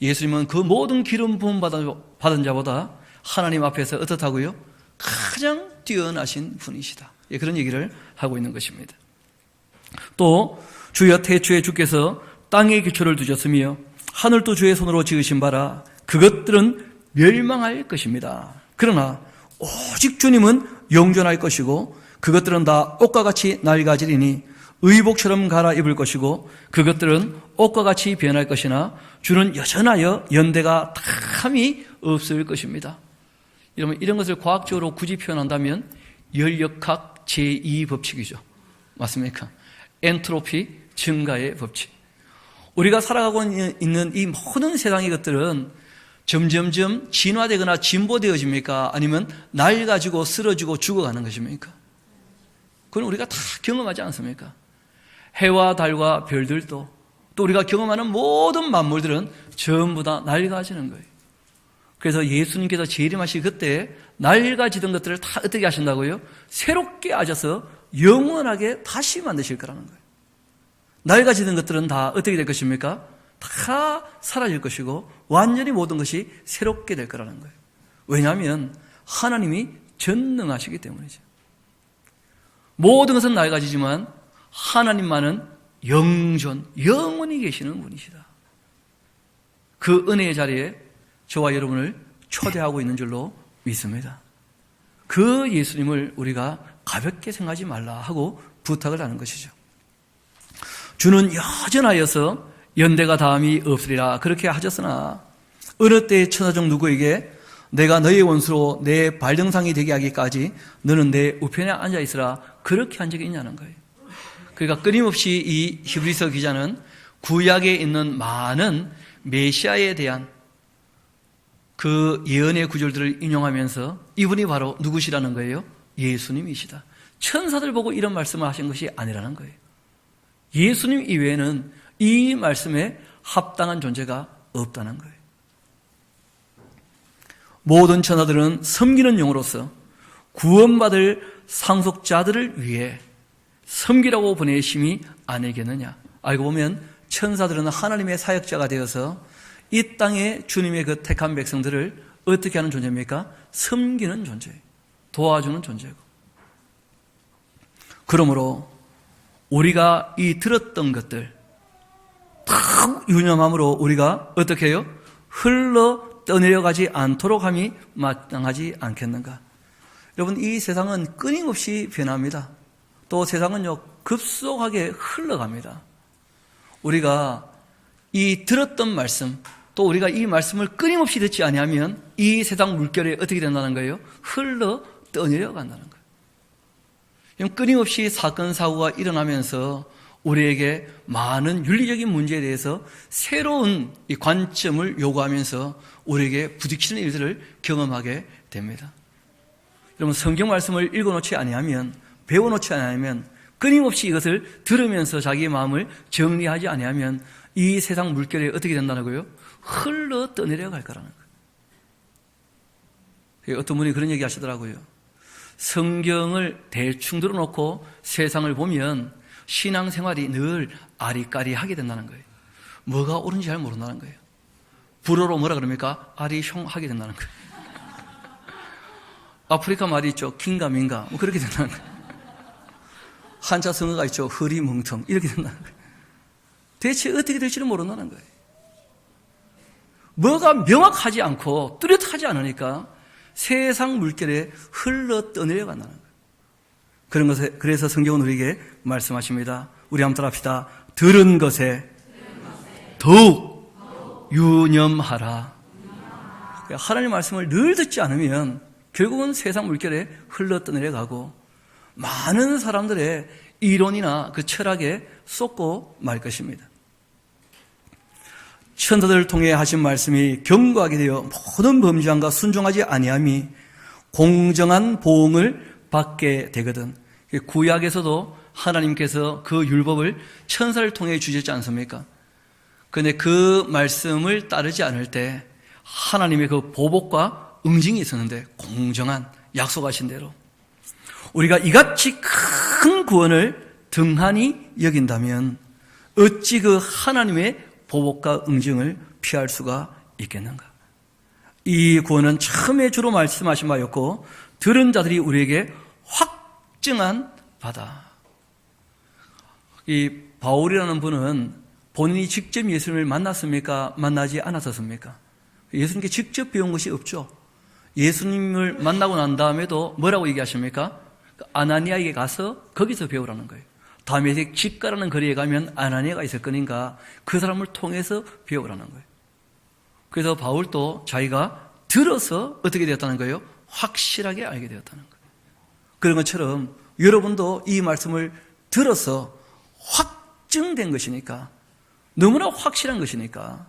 예수님은 그 모든 기름 부음 받은 자보다 하나님 앞에서 어떻다고요? 가장 뛰어나신 분이시다. 그런 얘기를 하고 있는 것입니다. 또 주여 태초에 주께서 땅의 기초를 두셨으며 하늘도 주의 손으로 지으신 바라 그것들은 멸망할 것입니다. 그러나 오직 주님은 영존할 것이고 그것들은 다 옷과 같이 낡아지리니 의복처럼 갈아입을 것이고 그것들은 옷과 같이 변할 것이나 주는 여전하여 연대가 탐이 없을 것입니다. 이런 것을 과학적으로 굳이 표현한다면 열역학 제2법칙이죠. 맞습니까? 엔트로피 증가의 법칙. 우리가 살아가고 있는 이 모든 세상의 것들은 점점점 진화되거나 진보되어집니까? 아니면 낡아지고 쓰러지고 죽어가는 것입니까? 그건 우리가 다 경험하지 않습니까? 해와 달과 별들도 또 우리가 경험하는 모든 만물들은 전부 다 낡아지는 거예요. 그래서 예수님께서 재림하시 그때 낡아지던 것들을 다 어떻게 하신다고요? 새롭게 하셔서 영원하게 다시 만드실 거라는 거예요. 낡아지던 것들은 다 어떻게 될 것입니까? 다 사라질 것이고 완전히 모든 것이 새롭게 될 거라는 거예요. 왜냐하면 하나님이 전능하시기 때문이죠. 모든 것은 낡아지지만 하나님만은 영원히 계시는 분이시다. 그 은혜의 자리에 저와 여러분을 초대하고 있는 줄로 믿습니다. 그 예수님을 우리가 가볍게 생각하지 말라 하고 부탁을 하는 것이죠. 주는 여전하여서 연대가 다함이 없으리라 그렇게 하셨으나 어느 때의 천사 중 누구에게 내가 너의 원수로 내 발등상이 되게 하기까지 너는 내 우편에 앉아 있으라 그렇게 한 적이 있냐는 거예요. 그러니까 끊임없이 이 히브리서 기자는 구약에 있는 많은 메시아에 대한 그 예언의 구절들을 인용하면서 이분이 바로 누구시라는 거예요? 예수님이시다. 천사들 보고 이런 말씀을 하신 것이 아니라는 거예요. 예수님 이외에는 이 말씀에 합당한 존재가 없다는 거예요. 모든 천사들은 섬기는 영으로서 구원받을 상속자들을 위해 섬기라고 보내심이 아니겠느냐. 알고 보면 천사들은 하나님의 사역자가 되어서 이 땅에 주님의 그 택한 백성들을 어떻게 하는 존재입니까? 섬기는 존재예요. 도와주는 존재고. 그러므로 우리가 이 들었던 것들 다 유념함으로 우리가 어떻게 해요? 흘러 떠내려가지 않도록 함이 마땅하지 않겠는가? 여러분, 이 세상은 끊임없이 변합니다. 또 세상은요 급속하게 흘러갑니다. 우리가 이 들었던 말씀, 또 우리가 이 말씀을 끊임없이 듣지 아니하면 이 세상 물결에 어떻게 된다는 거예요? 흘러 떠내려 간다는 거예요. 끊임없이 사건 사고가 일어나면서 우리에게 많은 윤리적인 문제에 대해서 새로운 이 관점을 요구하면서 우리에게 부딪히는 일들을 경험하게 됩니다. 여러분, 성경 말씀을 읽어놓지 아니하면, 배워놓지 아니하면, 끊임없이 이것을 들으면서 자기의 마음을 정리하지 아니하면 이 세상 물결에 어떻게 된다는 거예요? 흘러 떠내려 갈 거라는 거예요. 어떤 분이 그런 얘기 하시더라고요. 성경을 대충 들어놓고 세상을 보면 신앙생활이 늘 아리까리하게 된다는 거예요. 뭐가 옳은지 잘 모른다는 거예요. 불어로 뭐라 그럽니까? 아리숑하게 된다는 거예요. 아프리카 말이 있죠. 긴가민가 뭐 그렇게 된다는 거예요. 한자 성어가 있죠. 흐리멍텅 이렇게 된다는 거예요. 대체 어떻게 될지를 모른다는 거예요. 뭐가 명확하지 않고 뚜렷하지 않으니까 세상 물결에 흘러 떠내려 간다는 거예요. 그런 것에, 그래서 성경은 우리에게 말씀하십니다. 우리 한번 따라합시다. 들은 것에 더욱 유념하라. 하나님 말씀을 늘 듣지 않으면 결국은 세상 물결에 흘러 떠내려 가고 많은 사람들의 이론이나 그 철학에 쏟고 말 것입니다. 천사들을 통해 하신 말씀이 경고하게 되어 모든 범죄함과 순종하지 아니함이 공정한 보응을 받게 되거든. 구약에서도 하나님께서 그 율법을 천사를 통해 주셨지 않습니까? 그런데 그 말씀을 따르지 않을 때 하나님의 그 보복과 응징이 있었는데 공정한 약속하신 대로 우리가 이같이 큰 구원을 등한히 여긴다면 어찌 그 하나님의 보복과 응징을 피할 수가 있겠는가? 이 구원은 처음에 주로 말씀하신 바였고 들은 자들이 우리에게 확증한 바다. 이 바울이라는 분은 본인이 직접 예수님을 만났습니까? 만나지 않았었습니까? 예수님께 직접 배운 것이 없죠. 예수님을 만나고 난 다음에도 뭐라고 얘기하십니까? 아나니아에게 가서 거기서 배우라는 거예요. 다메섹 집가라는 거리에 가면 아나니아가 있을 거니까 그 사람을 통해서 배우라는 거예요. 그래서 바울도 자기가 들어서 어떻게 되었다는 거예요? 확실하게 알게 되었다는 거예요. 그런 것처럼 여러분도 이 말씀을 들어서 확증된 것이니까, 너무나 확실한 것이니까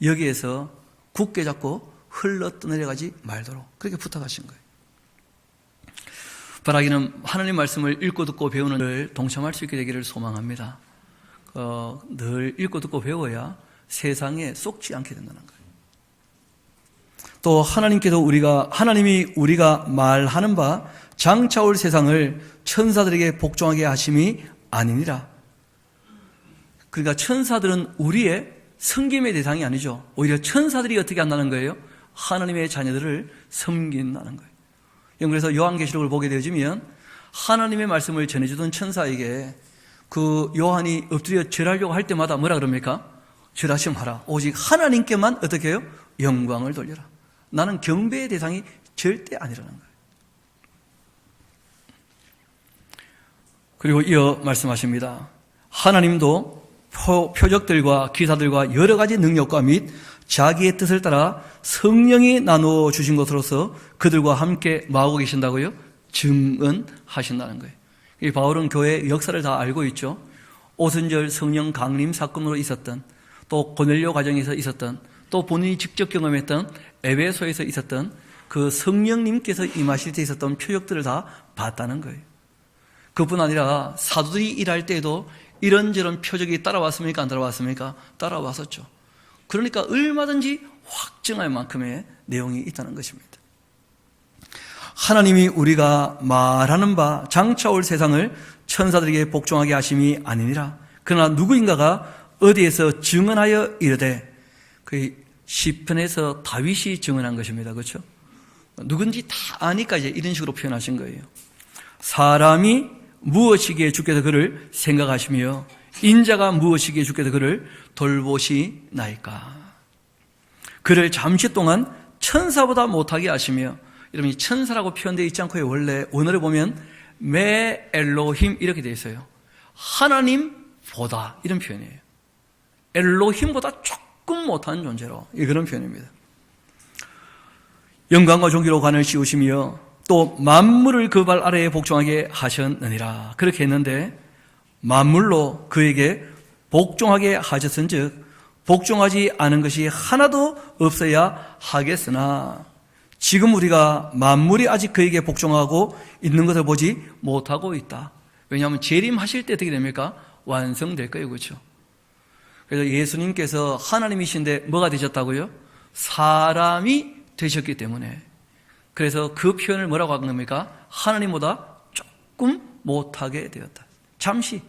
여기에서 굳게 잡고 흘러 떠내려가지 말도록 그렇게 부탁하신 거예요. 바라기는 하나님 말씀을 읽고 듣고 배우는 걸 동참할 수 있게 되기를 소망합니다. 늘 읽고 듣고 배워야 세상에 쏙지 않게 된다는 거예요. 또 하나님이 우리가 말하는 바 장차 올 세상을 천사들에게 복종하게 하심이 아니니라. 그러니까 천사들은 우리의 섬김의 대상이 아니죠. 오히려 천사들이 어떻게 한다는 거예요? 하나님의 자녀들을 섬긴다는 거예요. 그래서 요한계시록을 보게 되어지면 하나님의 말씀을 전해주던 천사에게 그 요한이 엎드려 절하려고 할 때마다 뭐라 그럽니까? 절하지 마라. 오직 하나님께만 어떻게 해요? 영광을 돌려라. 나는 경배의 대상이 절대 아니라는 거예요. 그리고 이어 말씀하십니다. 하나님도 표적들과 기사들과 여러 가지 능력과 및 자기의 뜻을 따라 성령이 나누어 주신 것으로서 그들과 함께 마하고 계신다고요? 증언하신다는 거예요. 이 바울은 교회의 역사를 다 알고 있죠. 오순절 성령 강림 사건으로 있었던, 또 고넬료 과정에서 있었던, 또 본인이 직접 경험했던 에베소에서 있었던 그 성령님께서 임하실 때 있었던 표적들을 다 봤다는 거예요. 그뿐 아니라 사도들이 일할 때에도 이런저런 표적이 따라왔습니까? 안 따라왔습니까? 따라왔었죠. 그러니까 얼마든지 확증할 만큼의 내용이 있다는 것입니다. 하나님이 우리가 말하는 바 장차 올 세상을 천사들에게 복종하게 하심이 아니니라. 그러나 누구인가가 어디에서 증언하여 이르되, 그 시편에서 다윗이 증언한 것입니다. 그렇죠? 누군지 다 아니까 이제 이런 식으로 표현하신 거예요. 사람이 무엇이기에 주께서 그를 생각하시며 인자가 무엇이기에 주께서 그를 돌보시나이까. 그를 잠시 동안 천사보다 못하게 하시며, 여러분 이 천사라고 표현되어 있지 않고요. 원래 원어를 보면 메 엘로힘 이렇게 되어 있어요. 하나님보다 이런 표현이에요. 엘로힘보다 조금 못한 존재로, 그런 표현입니다. 영광과 존귀로 관을 씌우시며 또 만물을 그 발 아래에 복종하게 하셨느니라. 그렇게 했는데 만물로 그에게 복종하게 하셨은즉 복종하지 않은 것이 하나도 없어야 하겠으나 지금 우리가 만물이 아직 그에게 복종하고 있는 것을 보지 못하고 있다. 왜냐하면 재림하실 때 어떻게 됩니까? 완성될 거예요. 그렇죠? 그래서 예수님께서 하나님이신데 뭐가 되셨다고요? 사람이 되셨기 때문에, 그래서 그 표현을 뭐라고 한 겁니까? 하나님보다 조금 못하게 되었다. 잠시.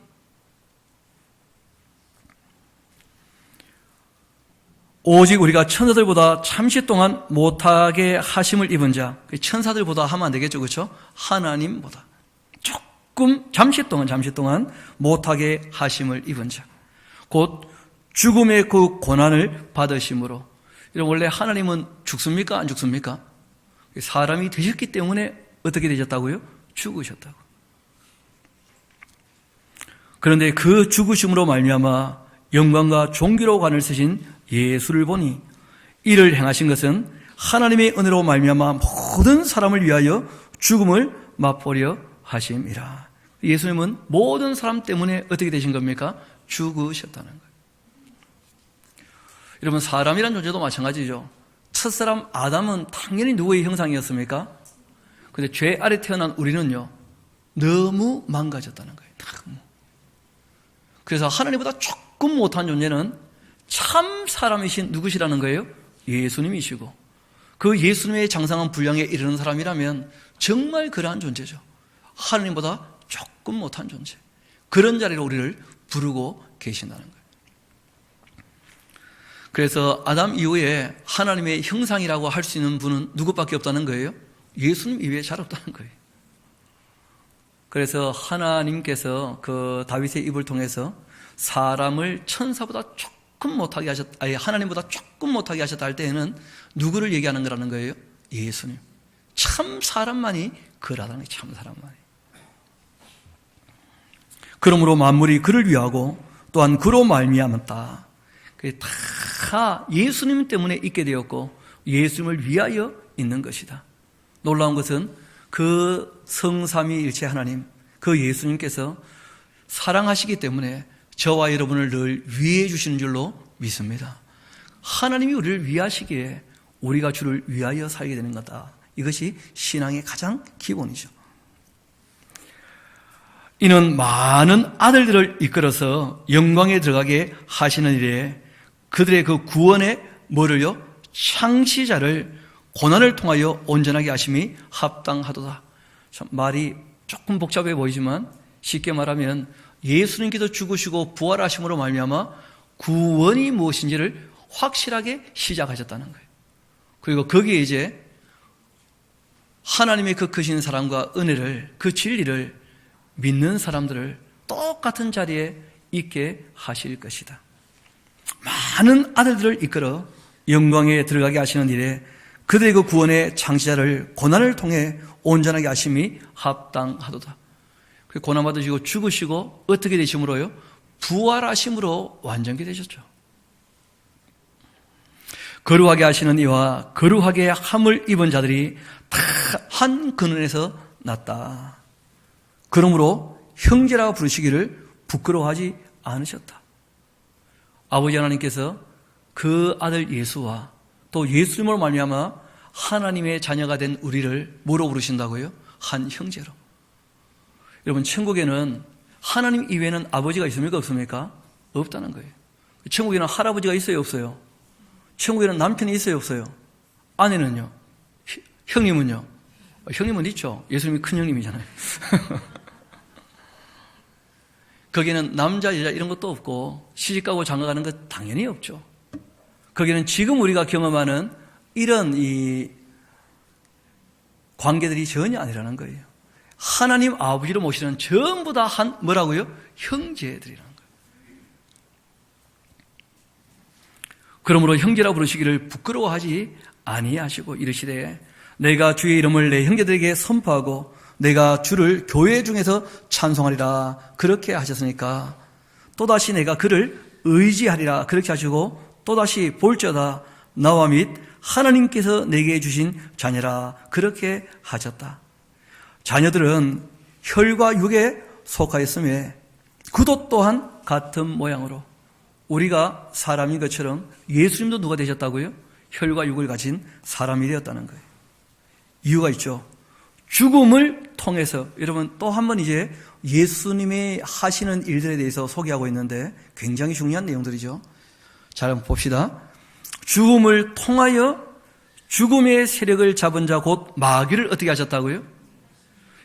오직 우리가 천사들보다 잠시 동안 못하게 하심을 입은 자, 천사들보다 하면 안 되겠죠, 그렇죠? 하나님보다 조금 잠시 동안 못하게 하심을 입은 자, 곧 죽음의 그 고난을 받으심으로. 원래 하나님은 죽습니까? 안 죽습니까? 사람이 되셨기 때문에 어떻게 되셨다고요? 죽으셨다고. 그런데 그 죽으심으로 말미암아 영광과 존귀로 관을 쓰신 예수를 보니 이를 행하신 것은 하나님의 은혜로 말미암아 모든 사람을 위하여 죽음을 맛보려 하심이라. 예수님은 모든 사람 때문에 어떻게 되신 겁니까? 죽으셨다는 거예요. 여러분, 사람이란 존재도 마찬가지죠. 첫사람 아담은 당연히 누구의 형상이었습니까? 그런데 죄 아래 태어난 우리는요, 너무 망가졌다는 거예요. 너무. 그래서 하나님보다 조금 못한 존재는 참 사람이신 누구시라는 거예요? 예수님이시고, 그 예수님의 장상한 분량에 이르는 사람이라면 정말 그러한 존재죠. 하나님보다 조금 못한 존재. 그런 자리로 우리를 부르고 계신다는 거예요. 그래서 아담 이후에 하나님의 형상이라고 할 수 있는 분은 누구밖에 없다는 거예요? 예수님 이외에 잘 없다는 거예요. 그래서 하나님께서 그 다윗의 입을 통해서 사람을 천사보다 조금 못하게 하나님보다 조금 못하게 하셨다 할 때에는 누구를 얘기하는 거라는 거예요? 예수님. 참 사람만이 그러다는 거예요. 참 사람만이. 그러므로 만물이 그를 위하고 또한 그로 말미암았다. 그게 다 예수님 때문에 있게 되었고 예수님을 위하여 있는 것이다. 놀라운 것은 그 성삼위일체 하나님, 그 예수님께서 사랑하시기 때문에 저와 여러분을 늘 위해 주시는 줄로 믿습니다. 하나님이 우리를 위하시기에 우리가 주를 위하여 살게 되는 거다. 이것이 신앙의 가장 기본이죠. 이는 많은 아들들을 이끌어서 영광에 들어가게 하시는 일에 그들의 그 구원의 뭐를요? 창시자를 고난을 통하여 온전하게 하심이 합당하도다. 참 말이 조금 복잡해 보이지만 쉽게 말하면 예수님께서 죽으시고 부활하심으로 말미암아 구원이 무엇인지를 확실하게 시작하셨다는 거예요. 그리고 거기에 이제 하나님의 그 크신 사랑과 은혜를, 그 진리를 믿는 사람들을 똑같은 자리에 있게 하실 것이다. 많은 아들들을 이끌어 영광에 들어가게 하시는 일에 그들의 그 구원의 창시자를 고난을 통해 온전하게 하심이 합당하도다. 고난 받으시고 죽으시고 어떻게 되심으로요? 부활하심으로 완전히 되셨죠. 거룩하게 하시는 이와 거룩하게 함을 입은 자들이 다 한 근원에서 났다. 그러므로 형제라고 부르시기를 부끄러워하지 않으셨다. 아버지 하나님께서 그 아들 예수와 또 예수님으로 말미암아 하나님의 자녀가 된 우리를 뭐로 부르신다고요? 한 형제로. 여러분, 천국에는 하나님 이외에는 아버지가 있습니까? 없습니까? 없다는 거예요. 천국에는 할아버지가 있어요? 없어요? 천국에는 남편이 있어요? 없어요? 아내는요? 형님은요? 형님은 있죠. 예수님이 큰 형님이잖아요. 거기는 남자, 여자 이런 것도 없고 시집가고 장가가는 것 당연히 없죠. 거기는 지금 우리가 경험하는 이런 이 관계들이 전혀 아니라는 거예요. 하나님 아버지로 모시는 전부 다 한 뭐라고요? 형제들이라는 거예요. 그러므로 형제라 부르시기를 부끄러워하지 아니하시고 이르시되 내가 주의 이름을 내 형제들에게 선포하고 내가 주를 교회 중에서 찬송하리라 그렇게 하셨으니까 또다시 내가 그를 의지하리라 그렇게 하시고 또다시 볼지어다 나와 및 하나님께서 내게 주신 자녀라 그렇게 하셨다. 자녀들은 혈과 육에 속하였으며 그도 또한 같은 모양으로 우리가 사람인 것처럼 예수님도 누가 되셨다고요? 혈과 육을 가진 사람이 되었다는 거예요. 이유가 있죠. 죽음을 통해서 여러분 또 한 번 이제 예수님이 하시는 일들에 대해서 소개하고 있는데 굉장히 중요한 내용들이죠. 자, 한번 봅시다. 죽음을 통하여 죽음의 세력을 잡은 자 곧 마귀를 어떻게 하셨다고요?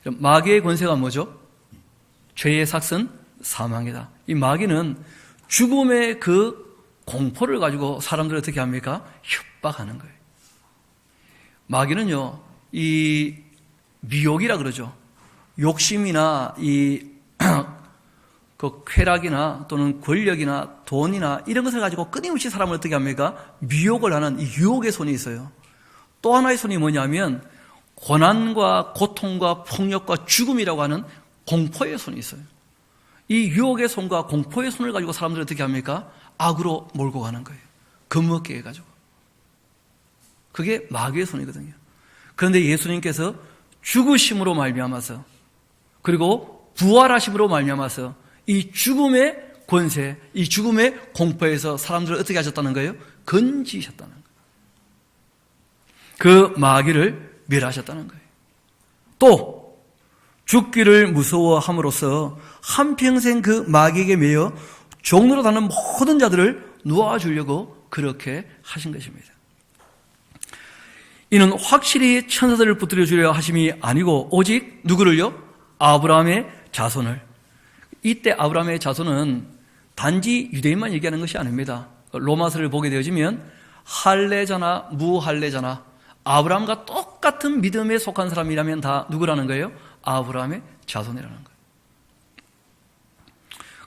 마귀의 권세가 뭐죠? 죄의 삭은 사망이다. 이 마귀는 죽음의 그 공포를 가지고 사람들을 어떻게 합니까? 협박하는 거예요. 마귀는요, 이 미혹이라 그러죠. 욕심이나 그 쾌락이나 또는 권력이나 돈이나 이런 것을 가지고 끊임없이 사람을 어떻게 합니까? 미혹을 하는 이 유혹의 손이 있어요. 또 하나의 손이 뭐냐면 고난과 고통과 폭력과 죽음이라고 하는 공포의 손이 있어요. 이 유혹의 손과 공포의 손을 가지고 사람들을 어떻게 합니까? 악으로 몰고 가는 거예요. 겁먹게 해가지고. 그게 마귀의 손이거든요. 그런데 예수님께서 죽으심으로 말미암아서 그리고 부활하심으로 말미암아서 이 죽음의 권세, 이 죽음의 공포에서 사람들을 어떻게 하셨다는 거예요? 건지셨다는 거예요. 그 마귀를 멸하셨다는 거예요. 또 죽기를 무서워함으로써 한평생 그 마귀에게 매여 종로로 다는 모든 자들을 놓아주려고 그렇게 하신 것입니다. 이는 확실히 천사들을 붙들어 주려 하심이 아니고 오직 누구를요? 아브라함의 자손을. 이때 아브라함의 자손은 단지 유대인만 얘기하는 것이 아닙니다. 로마서를 보게 되어지면 할례자나 무할례자나 아브라함과 똑같은 믿음에 속한 사람이라면 다 누구라는 거예요? 아브라함의 자손이라는 거예요.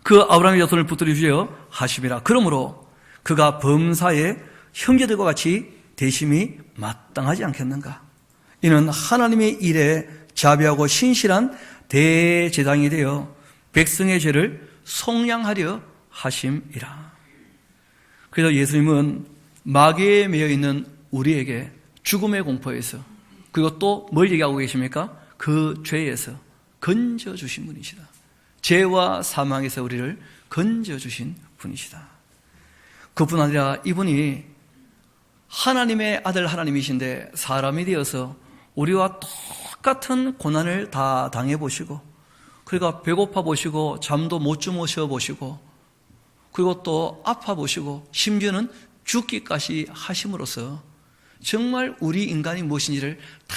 그 아브라함의 자손을 붙들어 주려 하심이라. 그러므로 그가 범사에 형제들과 같이 대심이 마땅하지 않겠는가? 이는 하나님의 일에 자비하고 신실한 대제사장이 되어 백성의 죄를 속량하려 하심이라. 그래서 예수님은 마귀에 매여 있는 우리에게 죽음의 공포에서 그리고 또 뭘 얘기하고 계십니까? 그 죄에서 건져주신 분이시다. 죄와 사망에서 우리를 건져주신 분이시다. 그뿐 아니라 이분이 하나님의 아들 하나님이신데 사람이 되어서 우리와 똑같은 고난을 다 당해보시고 그러니까 배고파 보시고 잠도 못 주무셔 보시고 그리고 또 아파 보시고 심지어는 죽기까지 하심으로써 정말 우리 인간이 무엇인지를 다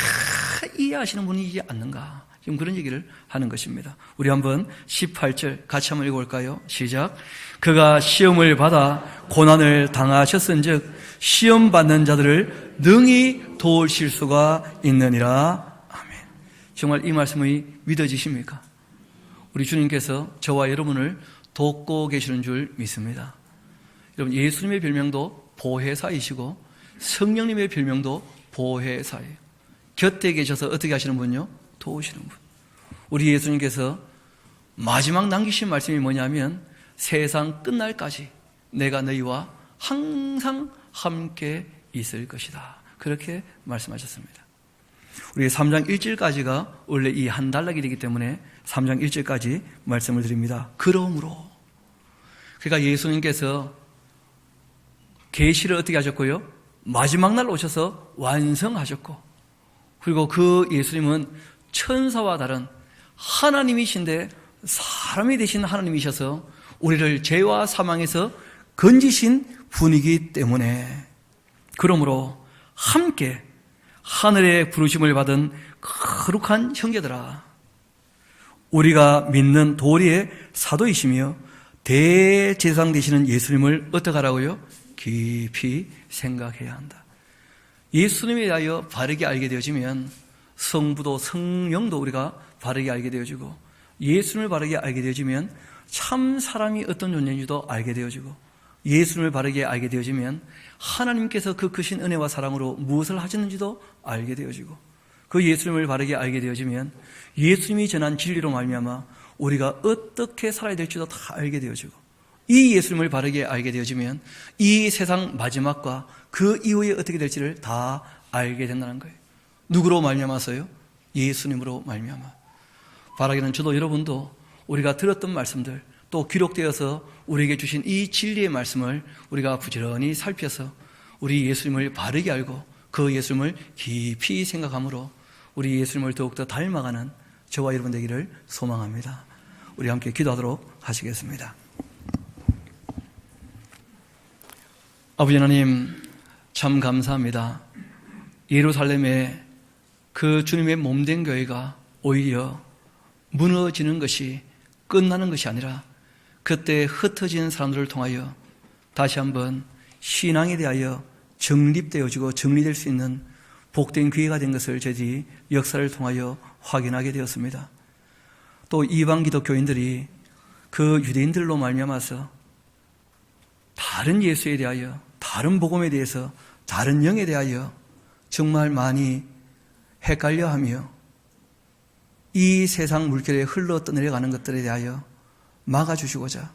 이해하시는 분이지 않는가, 지금 그런 얘기를 하는 것입니다. 우리 한번 18절 같이 한번 읽어볼까요? 시작. 그가 시험을 받아 고난을 당하셨은즉 시험 받는 자들을 능히 도우실 수가 있느니라. 정말 이 말씀이 믿어지십니까? 우리 주님께서 저와 여러분을 돕고 계시는 줄 믿습니다. 여러분, 예수님의 별명도 보혜사이시고 성령님의 별명도 보혜사예요. 곁에 계셔서 어떻게 하시는 분요? 도우시는 분. 우리 예수님께서 마지막 남기신 말씀이 뭐냐면 세상 끝날까지 내가 너희와 항상 함께 있을 것이다. 그렇게 말씀하셨습니다. 우리 3장 1절까지가 원래 이 한 단락이기 때문에 3장 1절까지 말씀을 드립니다. 그러므로, 그러니까 예수님께서 계시를 어떻게 하셨고요? 마지막 날 오셔서 완성하셨고, 그리고 그 예수님은 천사와 다른 하나님이신데 사람이 되신 하나님이셔서 우리를 죄와 사망에서 건지신 분이기 때문에, 그러므로 함께 하늘의 부르심을 받은 거룩한 형제들아, 우리가 믿는 도리의 사도이시며 대제사장 되시는 예수님을 어떻게 하라고요? 깊이 생각해야 한다. 예수님에 대하여 바르게 알게 되어지면 성부도 성령도 우리가 바르게 알게 되어지고, 예수님을 바르게 알게 되어지면 참 사람이 어떤 존재인지도 알게 되어지고, 예수님을 바르게 알게 되어지면 하나님께서 그 크신 은혜와 사랑으로 무엇을 하셨는지도 알게 되어지고, 그 예수님을 바르게 알게 되어지면 예수님이 전한 진리로 말미암아 우리가 어떻게 살아야 될지도 다 알게 되어지고, 이 예수님을 바르게 알게 되어지면 이 세상 마지막과 그 이후에 어떻게 될지를 다 알게 된다는 거예요. 누구로 말미암아서요? 예수님으로 말미암아. 바라기는 저도 여러분도 우리가 들었던 말씀들, 또 기록되어서 우리에게 주신 이 진리의 말씀을 우리가 부지런히 살펴서 우리 예수님을 바르게 알고 그 예수님을 깊이 생각함으로 우리 예수님을 더욱더 닮아가는 저와 여러분 되기를 소망합니다. 우리 함께 기도하도록 하시겠습니다. 아버지 하나님, 참 감사합니다. 예루살렘에 그 주님의 몸된 교회가 오히려 무너지는 것이 끝나는 것이 아니라 그때 흩어진 사람들을 통하여 다시 한번 신앙에 대하여 정립되어지고 정리될 수 있는 복된 기회가 된 것을 저희들이 역사를 통하여 확인하게 되었습니다. 또 이방 기독교인들이 그 유대인들로 말미암아서 다른 예수에 대하여, 다른 복음에 대해서, 다른 영에 대하여 정말 많이 헷갈려하며 이 세상 물결에 흘러 떠내려가는 것들에 대하여 막아주시고자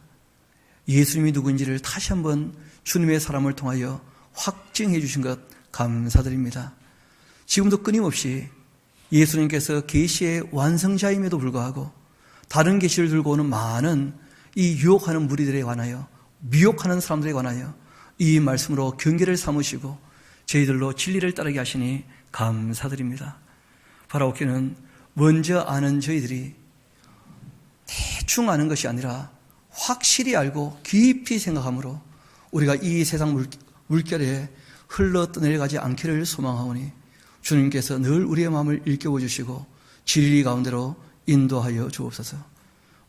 예수님이 누구인지를 다시 한번 주님의 사람을 통하여 확증해 주신 것 감사드립니다. 지금도 끊임없이 예수님께서 계시의 완성자임에도 불구하고 다른 계시를 들고 오는 많은 이 유혹하는 무리들에 관하여, 미혹하는 사람들에 관하여 이 말씀으로 경계를 삼으시고 저희들로 진리를 따르게 하시니 감사드립니다. 바라옵기는 먼저 아는 저희들이 대충 아는 것이 아니라 확실히 알고 깊이 생각함으로 우리가 이 세상 물결에 흘러 떠내려가지 않기를 소망하오니 주님께서 늘 우리의 마음을 일깨워 주시고 진리 가운데로 인도하여 주옵소서.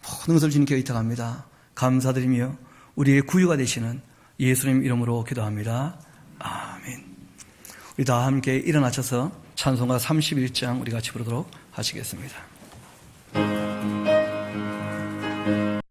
모든 것을 주님께 의탁합니다. 감사드리며 우리의 구유가 되시는 예수님 이름으로 기도합니다. 아멘. 우리 다 함께 일어나셔서 찬송가 31장 우리 같이 부르도록 하시겠습니다.